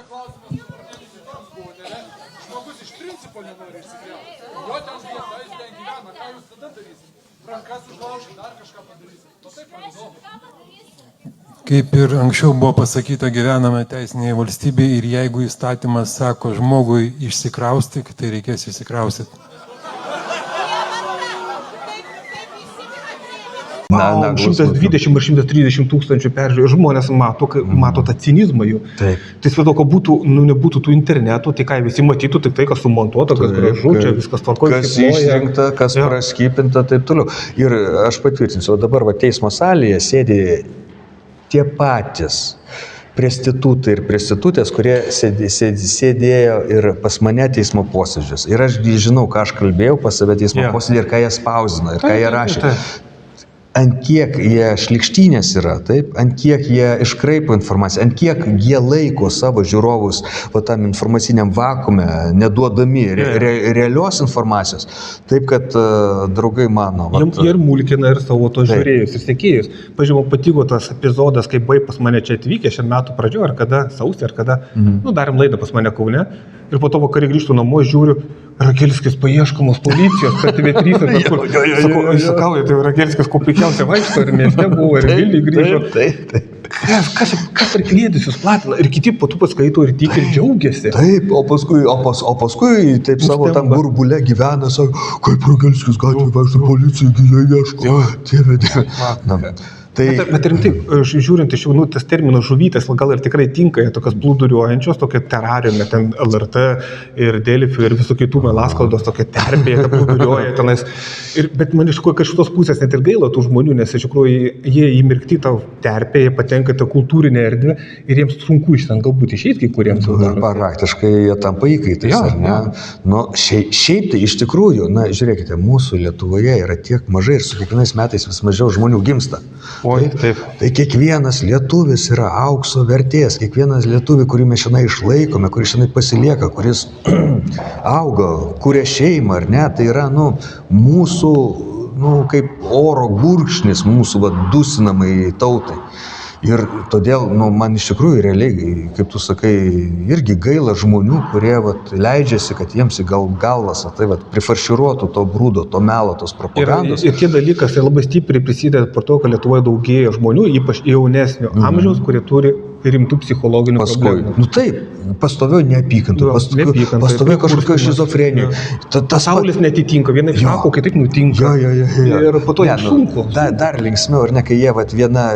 Kaip ir anksčiau buvo pasakyta, gyvename teisinėje valstybėje ir jeigu įstatymas sako žmogui išsikraustyk, tai reikės išsikraustyti. 120 ar 130 000 peržiūrų. Žmonės mato tą cinizmą jų. Taip. Tai svarbu, kad nebūtų tų internetų, tai ką visi matytų, tik tai, kas sumontuota, kas gražu, čia viskas tvarkoja. Kas išrinkta, kas praskypinta, taip toliau. Ir aš patvirtinsiu, o dabar teismo salėje sėdi tie patys prostitutai ir prostitutės, kurie sėdėjo ir pas mane teismo posėdžius. Ir aš žinau, ką aš kalbėjau pas save teismo posėdį ir ką jie spausdino ir ką jie rašė. ant kiek jie šlikštynės yra, taip, ant kiek jie iškraipo informaciją, ant kiek jie laiko savo žiūrovus tam informaciniam vakume, neduodami realios informacijos. Taip, kad draugai mano. Jie ir mulkina ir savo to žiūrėjus ir sekėjus. Pavyzdžiui, patiko tas epizodas, kai buvai pas mane čia atvykę šią metų pradžioje, ar kada, sausį, ar kada, darėm laidą pas mane Kaune. Ir po to vakarį grįžtų namo, žiūriu, Rakelskis paieškomos policijos, kad TV3, sakau, tai Rakelskis kuo puikiausiai vaikšto, ir mieste buvo, ir Vilniui grįžo. Kas per klėdus jūs platina, ir kiti po tų paskaito ir tik ir džiaugiasi. Taip, o paskui taip savo tam burbule gyvena, sako, kaip Rakelskis gatvėje vaikšto policija, jie ieško. Dieve. Bet rimtai, žiūrint iš jau, tas terminas žuvytės gal ir tikrai tinka, tokios plūduriuojančios, tokia terariume, ten LRT ir Delfi ir visų kitų melaskaldos, tokia terpėje, plūduriuoja tenais. Bet man iš tikrųjų, kad šitos pusės net ir gaila tų žmonių, nes iš tikrųjų jie įmirkti tą terpėje, patenka tą kultūrinę erdvę ir jiems sunku iš ten galbūt išeiti kai kuriems. Praktiškai jie tampa įkaitais, ar ne? Nu, šiaip tai iš tikrųjų, žiūrėkite, mūsų Lietuvoje yra tiek mažai ir su kiekvienais metais vis mažiau žmonių gimsta. Taip. Tai kiekvienas lietuvis yra aukso vertės, kiekvienas lietuvis, kurį mes šiandien išlaikome, kuris šiandien pasilieka, kuris auga, kuria šeimą, ar ne, tai yra, mūsų, kaip oro gurkšnis mūsų, dusinamai tautai. Ir todėl, man iš tikrųjų realiai, kaip tu sakai, irgi gaila žmonių, kurie leidžiasi, kad jiems į galvas prifarširuotų to brūdo, to melo, tos propagandos. Ir tie dalykas labai stipriai prisideda prie to, kad Lietuvoje daugėja žmonių, ypač jaunesnio amžiaus, kurie turi rimtų psichologinių problemų. Taip, pastovėjo neapykantų, pastovėjo kažkokio šizofrenijų. Pasaulis netitinka, vienai sako, kitaip nutinka. Ir po to jiems sunku. Dar linksmiau, ar ne, kai jie viena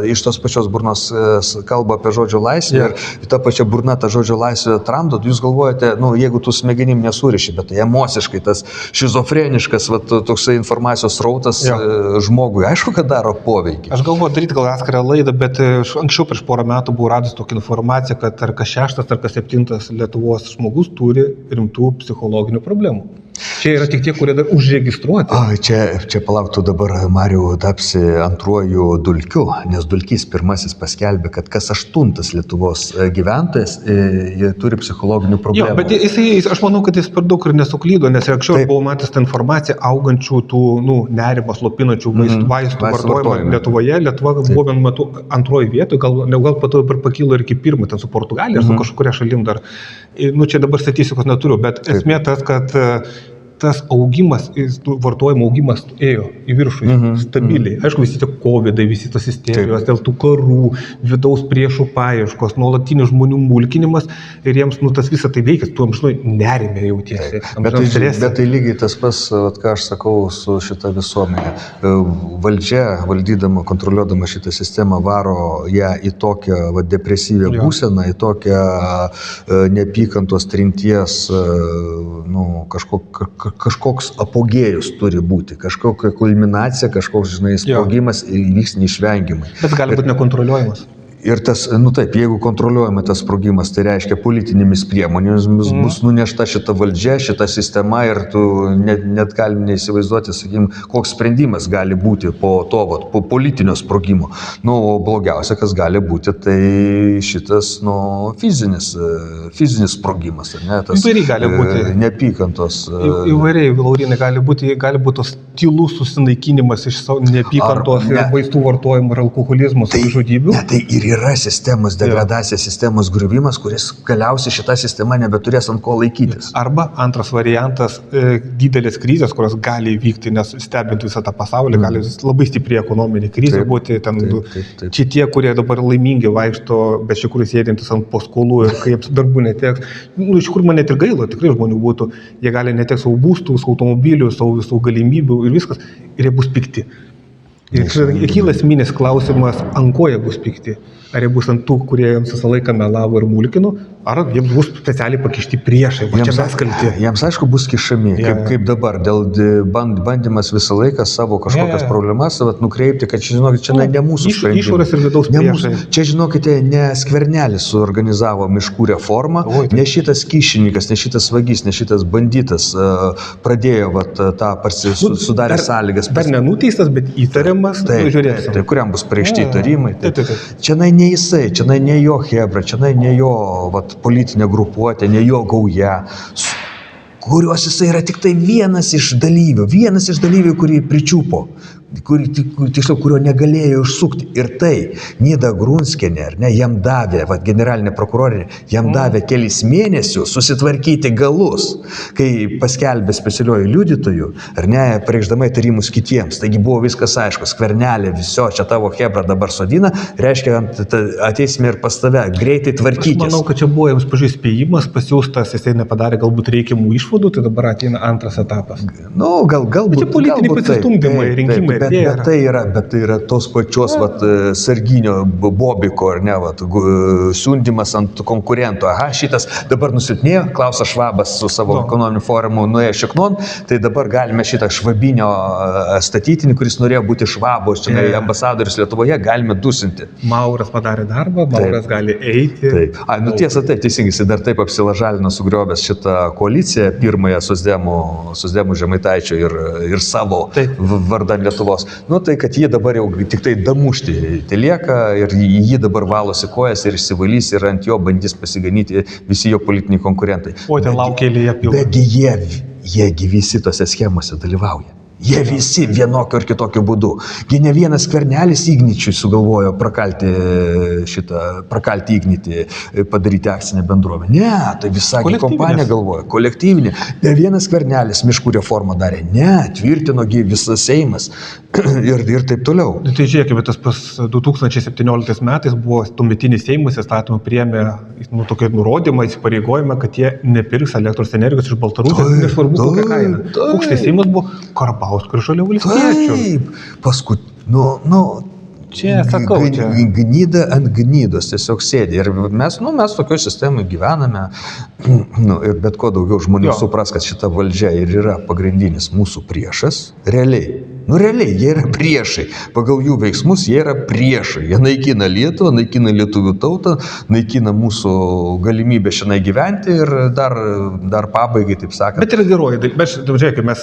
iš tos pačios burnos kalba apie žodžio laisvę ir ta pačia burna tą žodžio laisvę tramdo, jūs galvojate, jeigu tu smegenim nesuriši, bet tai emociškai tas šizofreniškas toksai informacijos srautas žmogui, aišku, kad daro poveikį. Aš galvoju daryti gal atskirą laidą, bet anksčiau prieš porą metų buvau radęs tokią informaciją, kad ar kas 6, ar kas 7 Lietuvos žmogus turi rimtų psichologinių problemų. Čia yra tik tie, kurie dar užregistruoti. Čia palauktų dabar, Mariau, tapsi antruoju Dulkiu, nes Dulkys pirmasis paskelbė, kad kas 8 Lietuvos gyventojas turi psichologinių problemų. Bet aš manau, kad jis per daug ir nesuklydo, nes anksčiau buvau matęs tą informaciją augančių tų nerimą slopinančių vaistų vartojimą Lietuvoje. Lietuva buvo vienu metu antroji vietoje, gal pato dabar pakilo ir iki 1, ten su Portugalija, su kažkuria šalim dar. Čia dabar statistikos neturiu, bet esmė tas, kad tas augimas, vartojimo augimas ėjo į viršų stabiliai. Aišku, visi tie COVID-ai, visi tos isterijos, dėl tų karų, vidaus priešų paieškos, nuolatinis žmonių mulkinimas ir jiems tas visą tai veikia, tu amžinai nerime jautiesi. Bet tai lygiai tas pas, ką aš sakau su šita visuomenė. Valdžia, valdydama, kontroliuodama šitą sistemą, varo ją į tokią depresyvią būseną, į tokią neapykantos trinties, kažkoks apogėjus turi būti, kažkokia kulminacija, kažkoks, sprogimas įvyks neišvengiamai. Bet gali būti nekontroliuojamas. Ir tas, taip, jeigu kontroliuojama tas sprogimas, tai reiškia politinėmis priemonėmis bus nunešta šita valdžia, šita sistema ir tu net galim neįsivaizduoti, sakykim, koks sprendimas gali būti po to, po politinio sprogimo. O blogiausia, kas gali būti, tai šitas, fizinis sprogimas, ne? Tas gali būti. Neapykantos. Įvairiai, Laurinai, gali būti tos tylus susinaikinimas iš neapykantos ir vaistų vartojimo ir alkoholizmo savižudybių. Tai ir yra sistemos degradacija, sistemos griuvimas, kuris galiausiai šita sistema nebeturės ant ko laikytis. Arba antras variantas, didelės krizės, kurios gali įvykti, nes stebint visą tą pasaulį, gali labai stipriai ekonominė krizė būti. Šitie, kurie dabar laimingi vaikšto, bet iš tikrųjų sėdintis ant paskolų ir kai jiems darbų neteks. Iš tikrųjų, man net ir gaila, tikrai žmonių būtų, jie gali neteks savo būstų, savo automobilių, savo galimybių ir viskas, ir jie bus pikti. Ir kyla esminis klausimas, ant ko jie bus pikti. Ar jie bus ant tų, kurie jiems visą laiką melavo ir mulkino, ar jiems bus specialiai pakišti priešai, va čia mes kalti. Jiems aišku bus kišami, kaip dabar, dėl bandymas visą laiką savo kažkokias problemas nukreipti, kad čia, žinokit, čia ne mūsų sprendimas. Išorės ir vidaus priešai. Čia, žinokite, ne Skvernelis suorganizavo miškų reformą, ne šitas kyšininkas, ne šitas vagys, ne šitas bandytas pradėjo tą sudarė sąlygas. Dar nenuteistas, bet įtariamas, žiūrėsim. Tai kuriam bus priešti įtarimai. Čia ne jisai, čia ne jo hebra, čia ne jo politinė grupuotė, ne jo gauja, kurios jisai yra tik tai vienas iš dalyvių, kurį pričiupo, kurio negalėjo išsukti. Ir tai Nida Grunskienė, jam davė, generalinė prokurorinė, jam davė kelis mėnesius susitvarkyti galus, kai paskelbė specialiojų liudytojų, pareikšdama įtarimus kitiems. Taigi buvo viskas aišku, Skvernelė, viso, čia tavo hebra dabar sodina, reiškia, ateisime ir pas tave, greitai tvarkytis. Aš manau, kad čia buvo jiems spėjimas, pasiūstas, jisai nepadarė galbūt reikiamų išvadų, tai dabar ateina antras etapas. Galbūt. Bet čia politiniai pasistumdymai, rinkimai. Bet tai yra tos pačios sarginio Bobiko, siundimas ant konkurento. Aha, šitas dabar nusilpnėjo, Klausas Švabas su savo ekonominiu forumu nuėjo šiknon, tai dabar galime šitą švabinio statytinį, kuris norėjo būti Švabos, čia ambasadorius Lietuvoje, galime dusinti. Mauras padarė darbą, Mauras gali eiti. Tiesa, teisingai, jis dar taip apsilažalino sugriovęs šitą koaliciją, pirmąją Socdemų Žemaitaičio ir savo vardan Lietuvos. Tai kad jie dabar jau tik tai damušti lieka ir jį dabar valosi kojas ir išsivalys ir ant jo bandys pasiganyti visi jo politiniai konkurentai. O ten laukia eilėje pilna. Betgi jiegi visi tose schemose dalyvauja. Jie visi vienokio ir kitokio būdu. Ne vienas Skvernelis Igničiui sugalvojo prakalti Ignitį, padaryti akcinę bendrovę. Ne, tai visa kompanija galvoja, kolektyvinė. Ne vienas Skvernelis miškų reformą darė. Ne, tvirtinogi visas Seimas ir taip toliau. Tai žiūrėkime, tas pas 2017 metais buvo tuometinis Seimas įstatymą priėmė tokį nurodymą, įsipareigojimą, kad jie nepirks elektros energijos iš Baltarusijos, nesvarbu kokią kainą. Koks tai Seimas buvo? Karbauskio ir Žalių valstiečių. Taip, paskui, čia sakau, gnyda ant gnydos tiesiog sėdi. Ir mes tokioje sistemoje gyvename, ir bet ko daugiau žmonių supras, kad šita valdžia ir yra pagrindinis mūsų priešas, realiai. Realiai, jie yra priešai. Pagal jų veiksmus jie yra priešai. Jie naikina Lietuvą, naikina lietuvių tautą, naikina mūsų galimybę šiandien gyventi ir dar pabaigai, taip sakant. Bet yra geroji, bet žiūrėkime, mes...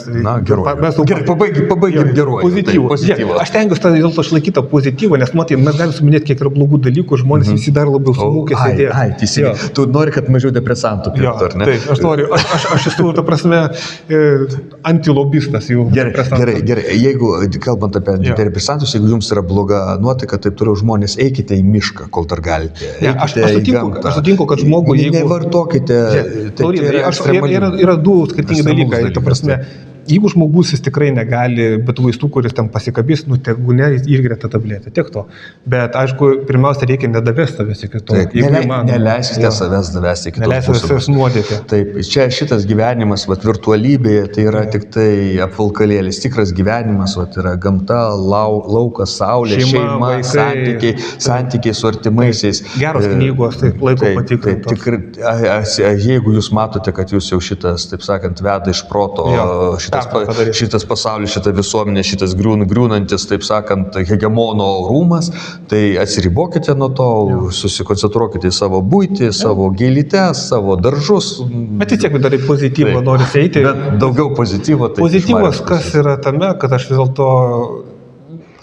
Pabaigiam geroji. Pozityvą. Aš tengiuosi dėl to išlaikyti pozityvą, nes mes galim suminėti, kiek yra blogų dalykų, žmonės visi dar labiau sumūkė sėdėti. Teisingai. Tu nori, kad mažiau depresantų pirktų, ar ne? Taip, aš noriu. Aš esu, ta prasme, antilobistas jų. Gerai. Jeigu, kalbant apie antidepresantus, jeigu jums yra bloga nuotaika, taip toliau žmonės, eikite į mišką, kol dar galite. Aš sutinku, kad žmogui, jeigu... Nevartokite. Yra du skirtingi dalykai. Ta prasme, jeigu žmogus jis tikrai negali, bet vaistų, kuris ten pasikabys, tegu išgeria tą tabletę, tiek to. Bet, aišku, pirmiausia, reikia nedavesti savęs iki to. Neleiskite savęs davesti iki to. Neleisite savęs nuodėti. Taip, čia šitas gyvenimas, virtualybėje, tai yra tik tai apvalkalėlis. Tikras gyvenimas, yra gamta, laukas, saulė, šeima, santykiai su artimaisiais. Geros knygos, taip, laiko patikrintos. Jeigu jūs matote, kad jūs jau šitas, taip sakant, veda iš proto, šitas pasaulis, šita visuomenė, šitas griūnantis, taip sakant, hegemono rūmas, tai atsiribokite nuo to, susikoncentruokite į savo buitį, savo gėlytes, savo daržus. Bet vis tiek darai pozityvą, nori eiti. Bet daugiau pozityvo. Pozityvas, kas yra tame, kad aš vis dėlto,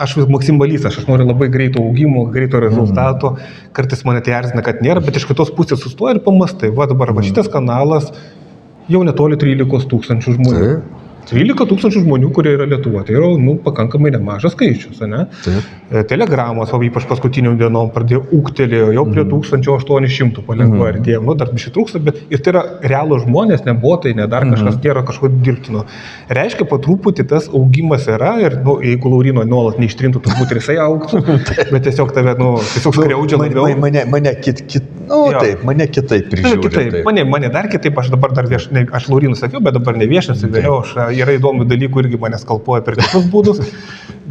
aš vis maksimalistas, aš noriu labai greito augimo, greito rezultato, kartais mane tai erzina, kad nėra, bet iš kitos pusės sustoja ir pamastai. Dabar šitas kanalas jau netoli 13 000 žmonių. 13 000 žmonių, kurie yra Lietuvoje. Tai yra pakankamai nemažas skaičius. Telegramos, ypač paskutinių dienom pradėjo ūgtelėjo, jau prie 1800 palengva artėjom. Dar biškai trūksta, bet ir tai yra realūs žmonės, ne botai, ne dar kažkas, nėra kažko dirbtino. Reiškia, po truputį tas augimas yra ir jeigu Laurino nuolat neištrintų, turbūt ir jisai augtų, bet tiesiog tave tiesiog skriaudžia labiau. Mane Nu, taip, mane kitaip prižiūri. Kitaip, mane dar kitaip, aš dabar dar aš Laurinui sakiau, bet dabar neviešinsiu, vėliau yra įdomių dalykų irgi mane skalpuoja per kitus būdus.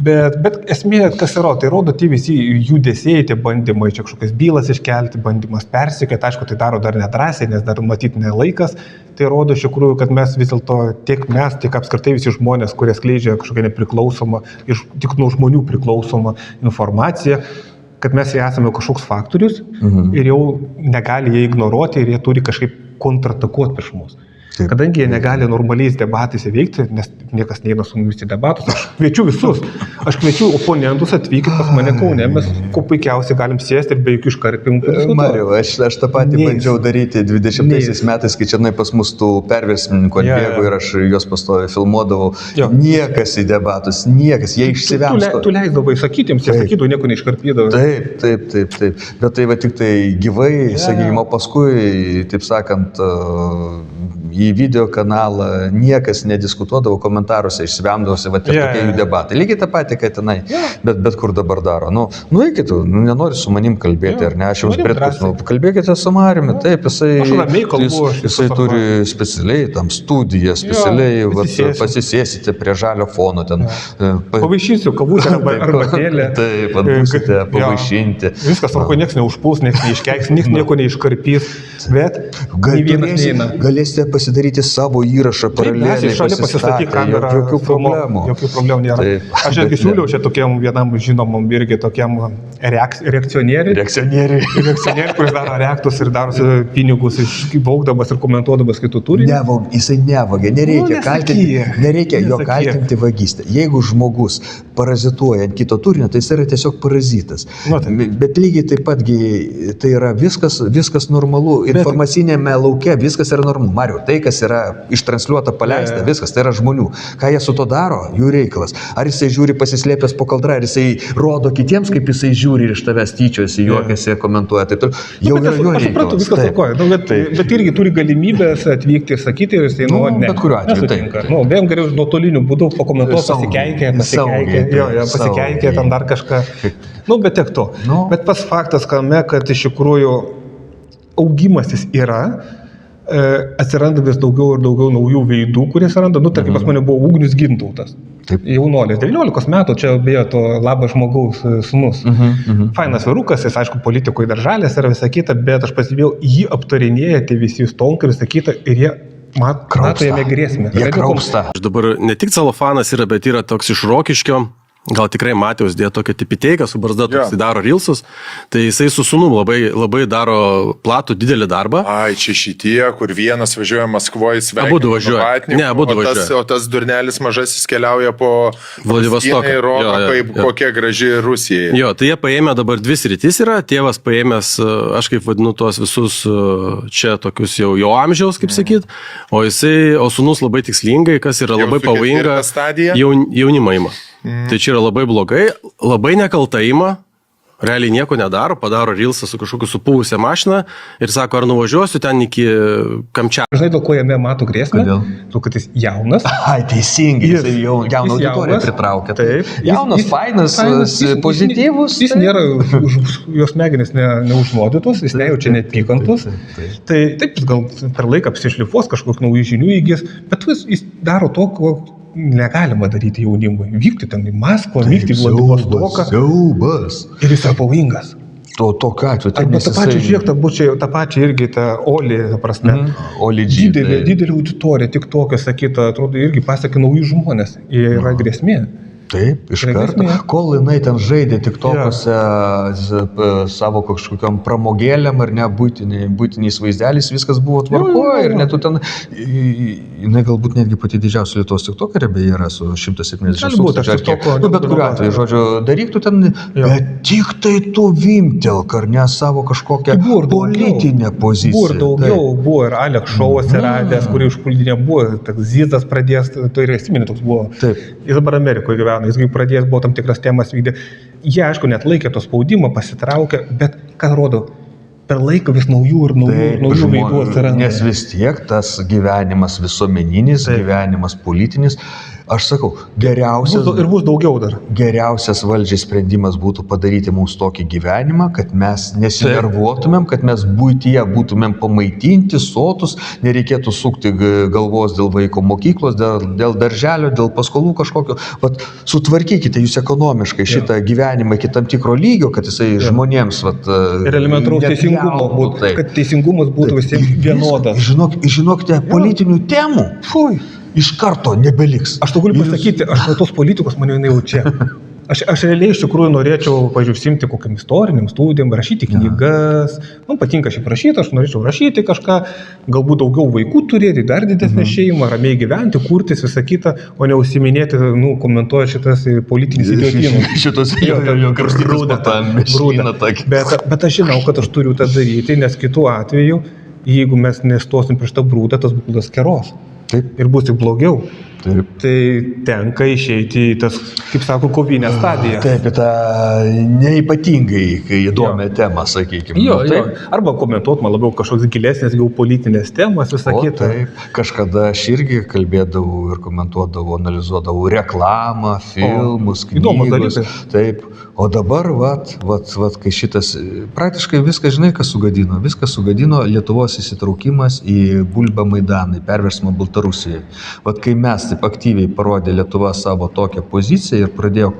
Bet esmė, kas yra, tai rodo tie visi judesiai, tie bandymai, čia kažkokias bylas iškelti, bandymas persikėti, aišku, tai daro dar nedrąsiai, nes dar matyti nelaikas. Tai rodo iš tikrųjų, kad mes vis dėlto tiek mes, tiek apskritai visi žmonės, kurie skleidžia kažkokią nepriklausomą, tik nuo žmonių priklausomą informaciją, kad mes esame kažkoks faktorius ir jau negali jie ignoruoti ir jie turi kažkaip kontratakuoti prieš mus. Taip. Kadangi jie negali normaliais debatais įveikti, nes niekas neina su mumis į debatus, aš kviečiu visus, aš kviečiu oponentus atvykti pas mane Kaune, mes kuo puikiausiai galim sėsti ir be jokių iškarpimų. Mariau, aš tą patį bandžiau daryti 20 metais, kai čia pas mus tų perversmininkų atbėgo ir aš juos pastoviai filmuodavau. Niekas į debatus, niekas, jie išsivemsto. Tu leisdavai sakyti, jiems jie sakydavo, nieko neiškarpydavo. Taip. Bet tai va tik tai gyvai, sakykime, o paskui, taip sakant, į video kanalą niekas nediskutuodavo, komentaruose išsivemdavosi, va tokie jų debatai. Lygiai tą patį, kad tenai, bet kur dabar daro. Nu eikit, nenori su manim kalbėti, ar ne, aš jums pritkus, kalbėkite su Mariumi, taip, jisai turi specialiai tam studiją, specialiai pasisėsite prie žalio fono ten. Pavaišinsiu kavutę arbatėlę. Taip, būsite pavaišinti. Viskas, varko, nieks neužpuls, nieks neiškeiks, nieks nieko neiškarpys, bet galėsite pasidaryti savo įrašą paraleliai, pasistatyti kamerą, jokių problemų nėra. Aš irgi siūliau čia tokiam vienam žinomam irgi tokiam reakcionieriui, kuris daro reaktus ir darosi pinigus išvaugdamas ir komentuodamas kitų turinį. Jisai nevagia, nereikia jo kaltinti vagystę. Jeigu žmogus parazituoja ant kito turinio, tai jis yra tiesiog parazitas. Bet lygiai taip patgi tai yra viskas normalu, informacinėme lauke viskas yra normalu. Mariau, tai kas yra ištransliuota, paleista, viskas, tai yra žmonių. Ką jie su to daro, jų reikalas. Ar jisai žiūri pasislėpęs po kaldra, ar jisai rodo kitiems, kaip jisai žiūri ir iš tavęs tyčiojasi, juokiasi, komentuoja. Tai jau yra jo reikalas. Aš suprantu, viskas tvarkoja, bet irgi turi galimybės atvykti ir sakyti, ir jisai, ne. Bet kuriuo atveju, taip. Vėm geriau nuotoliniu būdu pakomentuoti, pasikeikė, ten dar kažką. Bet tiek to. Bet pas faktas, kad iš tikrųjų augimas jis yra, atsiranda vis daugiau ir daugiau naujų veidų, kurie atsiranda. Tarkim, pas mane buvo Ugnius Gintautas. Jaunuolis, 19 metų, čia beje to Labas žmogaus sūnus. Fainas vyrukas, jis aišku politikoje daržalės yra visą kitą, bet aš pasibėjau, jį aptarinėja tie visi stonkai ir visą kitą ir jie mato jame grėsmę. Jie kraupsta. Aš dabar ne tik celofanas yra, bet yra toks iš Rokiškio. Gal tikrai matė uždėti tokią tipiteiką, su barzda toks daro rilsus, tai jisai su sūnum labai daro platų didelį darbą. Čia šitie, kur vienas važiuoja Maskvoje sveikinu. Abudu važiuoja. O tas durnelis mažasis keliauja po Vladivostoką. Rodo, kaip kokia graži Rusija. Jo, tai jie paėmė dabar dvi sritis yra, tėvas paėmęs, aš kaip vadinu tuos visus čia tokius jau jo amžiaus, kaip sakyt, o sūnus labai tikslingai, kas yra labai pavojinga, jaunimą ima. Tai čia yra labai blogai, labai nekalta ima, realiai nieko nedaro, padaro rilsą su kažkokiu supūvusią mašiną ir sako, ar nuvažiuosiu ten iki Kamčiatko. Žinai, dėl ko jame mato grėsmę? Dėl kad jis jaunas. Teisingai, jis jauną auditoriją pritraukia. Jaunas, fainas, pozityvus. Jis nėra, jos smegenys neužnuodytos, jis nejaučia neapykantos. Tai taip, jis gal per laiką apsišlifuos, kažkokių naujų žinių įgis, bet jis daro to, ko negalima daryti jaunimui. Vykti ten į Maskvą, vykti į Vladivostoką. Siaubas. Ir jis yra pavojingas. Tokia atveju. Arba tą pačią žiūrėk, tą pačią irgi tą Oli, ta prasme. Oli G. Didelė auditorija, tik tokia, sakyta, atrodo, irgi pasakė naujų žmonės. Jie yra grėsmė. Taip, iš karto. Kol jinai ten žaidė TikTok'uose savo kažkokiam pramogėlėm ar ne būtiniais vaizdeliais, viskas buvo tvarkoje ir net tu ten, jinai galbūt netgi pati didžiausia Lietuvos TikTokerė, beje, yra su 170 tūkstančių. Bet kuriuo atveju, žodžiu, daryk tu ten, bet tik tai tu vimtelk, ar ne savo kažkokią politinę poziciją. Buvo ir daugiau, buvo ir Alex Show atsiradęs, kurį užpuldinė buvo, Zizas pradės, tai ir esiminė toks buvo. Jis dabar Amerikoje gyvena. Jis kaip pradėjęs buvo tam tikras temas vykdė. Jie, aišku, net laikė to spaudimą, pasitraukė, bet ką rodo, per laiką vis naujų veidų atsiranda. Nes vis tiek tas gyvenimas visuomeninis, gyvenimas politinis, Aš sakau, geriausias, Ir bus daugiau dar. geriausias valdžiai sprendimas būtų padaryti mums tokį gyvenimą, kad mes nesinervuotumėm, kad mes būtyje būtumėm pamaitinti, sotus, nereikėtų sukti galvos dėl vaiko mokyklos, dėl darželio, dėl paskolų kažkokio. Vat, sutvarkykite jūs ekonomiškai šitą gyvenimą iki tam tikro lygio, kad jisai žmonėms... Vat, ir elementaraus teisingumo būtų, kad teisingumas būtų visiems vienodas. Žinokite, politinių temų iš karto nebeliks. Aš to galiu pasakyti, aš nuo tos politikos man jau čia. Aš realiai iš tikrųjų norėčiau, pavyzdžiui, užsiimti kokiam istoriniam studijam, rašyti knygas. Man patinka šiaip rašyti, aš norėčiau rašyti kažką, galbūt daugiau vaikų turėti, dar didesnę šeimą, ramiai gyventi, kurtis, visą kitą, o ne užsiminėti, komentuoja šitas politinis idiotinas. Šitas jo kapstytis patamė. Bet aš žinau, kad aš turiu tą daryti, nes kitu atveju, jeigu mes nestosim prieš tą brūdą, tas būdas keros. Taip. Ir bus tik blogiau. Taip. Tai tenka išeiti į tas, kaip sako, kovinę stadiją. Taip, tą neipatingai įdomią temą, sakykime. Jo. Arba komentuot man labiau kažkoks gilesnės geopolitinės temas, visą kitą. Taip, kažkada aš irgi kalbėdavau ir komentuodavau, analizuodavau reklamą, filmus, knygus. Taip, o dabar, kai šitas, praktiškai viskas, žinai, kas sugadino. Viskas sugadino Lietuvos įsitraukimas į Bulbę Maidaną, į perversmą Baltarusijai. Kai mes taip aktyviai parodė Lietuva savo tokią poziciją ir pradėjo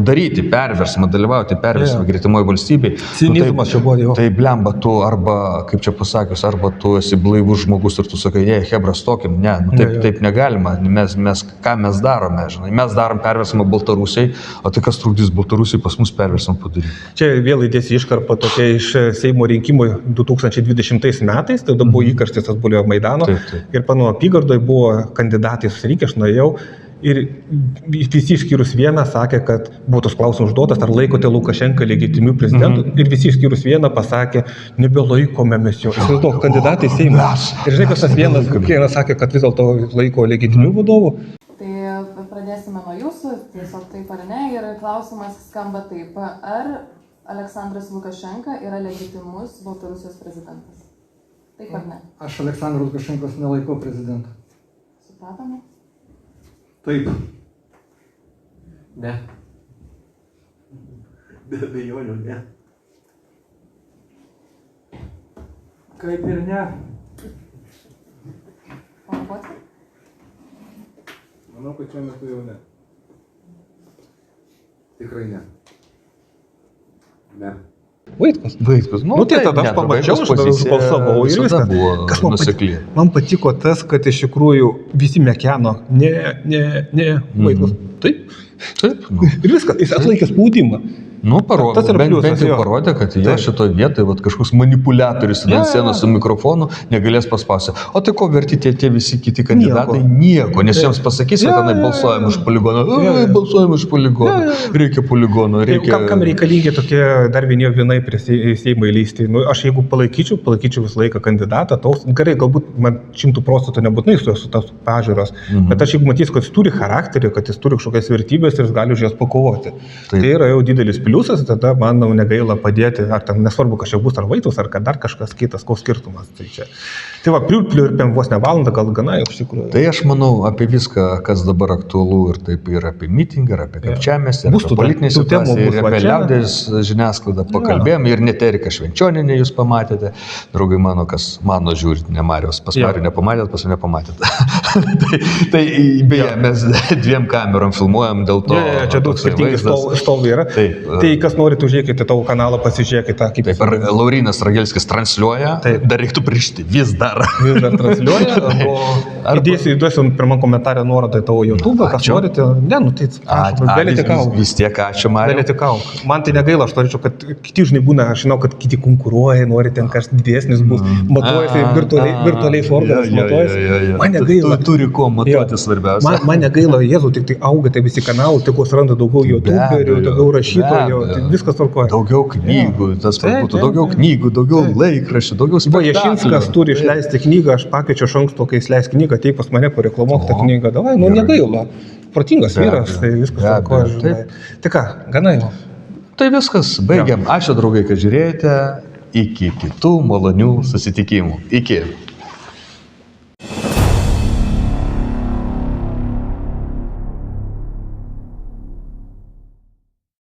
daryti perversmą, dalyvauti perversmą gretimoj valstybei. Cinizmas čia buvo jau. Tai blemba tu arba, kaip čia pasakius, arba tu esi blaivus žmogus ir tu sakai, hebra, stokim, ne, taip negalima, ką mes darome, žinai, mes darom perversmą Baltarusijai, o tai kas trukdys Baltarusijai pas mus perversmą padaryti. Čia vėl įdėsi iškarpą tokia iš Seimo rinkimų 2020 metais, tada buvo įkarštis tas Bulbės Maidano ir pano apygardoje buvo kandidatai susirinkę, aš nuėjau ir visi išskyrus vieną sakė, kad buvo tos klausimas užduotas, ar laikote Lukašenką legitimiu prezidentu, ir visi išskyrus vieną pasakė, nebelaikome mes jo. Įsivaizduok, kandidatai Seimo. Ir žinai, kas tas vienas sakė, kad vis dėlto laiko legitimiu vadovu. Tai pradėsime nuo jūsų, tiesiog taip ar ne, ir klausimas skamba taip. Ar Aleksandras Lukašenka yra legitimus Baltarusijos prezidentas? Taip ar ne? Aš Aleksandro Lukašenkos nelaikau prezidentu. Supratome? Taip. Ne. Be abejonių, ne. Kaip ir ne. Pana Pociau? Manau, kad šiuo metu jau ne. Tikrai ne. Ne. Vaitkus. Tai tada aš pamačiau, aš tada balsavau ir viskas. Kas man patiko tas, kad iš tikrųjų visi mekeno, ne, Vaitkus. Taip. Ir viskas, jis atlaikė spaudimą. Bent jau parodė, kad jo šitoje vietoje kažkoks manipuliatorius ant scenos su mikrofonu negalės paspausti. O tai ko verti tie visi kiti kandidatai? Nieko, nes jiems pasakys, kad tenai balsuojam už poligoną. Balsuojam už poligoną. Reikia poligono. Kam reikalingi tokie dar vienai prie Seimo įlysti? Aš jeigu palaikyčiau visą laiką kandidatą, gerai, galbūt man 100% nebūtinai su tos pažiūros, bet aš jeigu matys, kad jis turi charakterį, kad jis turi kažkokias vertybės ir jis gali už jas pakovoti. Tai yra jau didelis pliusas, tada man negaila padėti, ar ten nesvarbu, kas čia bus, ar Vaitkus, ar dar kažkas kitas, koks skirtumas. Tai va, pliurpėm vos ne valandą, gal gana jau iš tikrųjų. Tai aš manau apie viską, kas dabar aktualu ir taip ir apie mitingą, ir apie Kapčiamiestį, ir apie politinį situaciją, ir apie liaudės žiniasklaidą pakalbėjom, ir net Erika Švenčionienė jūs pamatėte. Draugai mano, kas mano žiūrit, ne Marijos, pas Marijų nepamatėt, pas mane pamatėt. Tai beje, mes 2 kamerom filmuojam, dėl to... Čia daug skirtingai stovai yra. Tai kas norite, užžiūrėkite tavo kanalą, pasižiūrėkite. Taip, ar Laurinas Ragelskis transliuoja, dar reiktų priešti, vis dar transliuoja. Įdėsiu pirmą komentarę nuorodą į tavo YouTube, kas norite. Ne, tai galite kauk. Vis tiek ačiū, Marijau. Galite kauk. Man tai negaila, aš norėčiau, kad kiti žinai būna, aš žinau, kad kiti konkuruoja, nori ten kažkas didesnis bus, matuojasi virtualiais organais, matuojasi. Man negaila. Turi ko matuoti svarbiausia. Man negaila, Jėzau, tik tai auga tai visi kanalai, tik suranda daugiau YouTuberių, daugiau rašytojų, viskas tvarkoja. Daugiau knygų, tas būtų daugiau knygų, daugiau laikraščių, daugiau spektaklių. Jašinskas turi išleisti knygą, aš pakeičiu iš anksto, kai išleis knygą, ateik pas mane pareklamuok tą knygą. Davai, negaila. Protingas vyras, tai viskas tvarkoja. Tai ką, gana jau. Tai viskas, baigiam. Ačiū draugai, kad žiūrėjote. Iki kitų malonių susitikimų. Iki.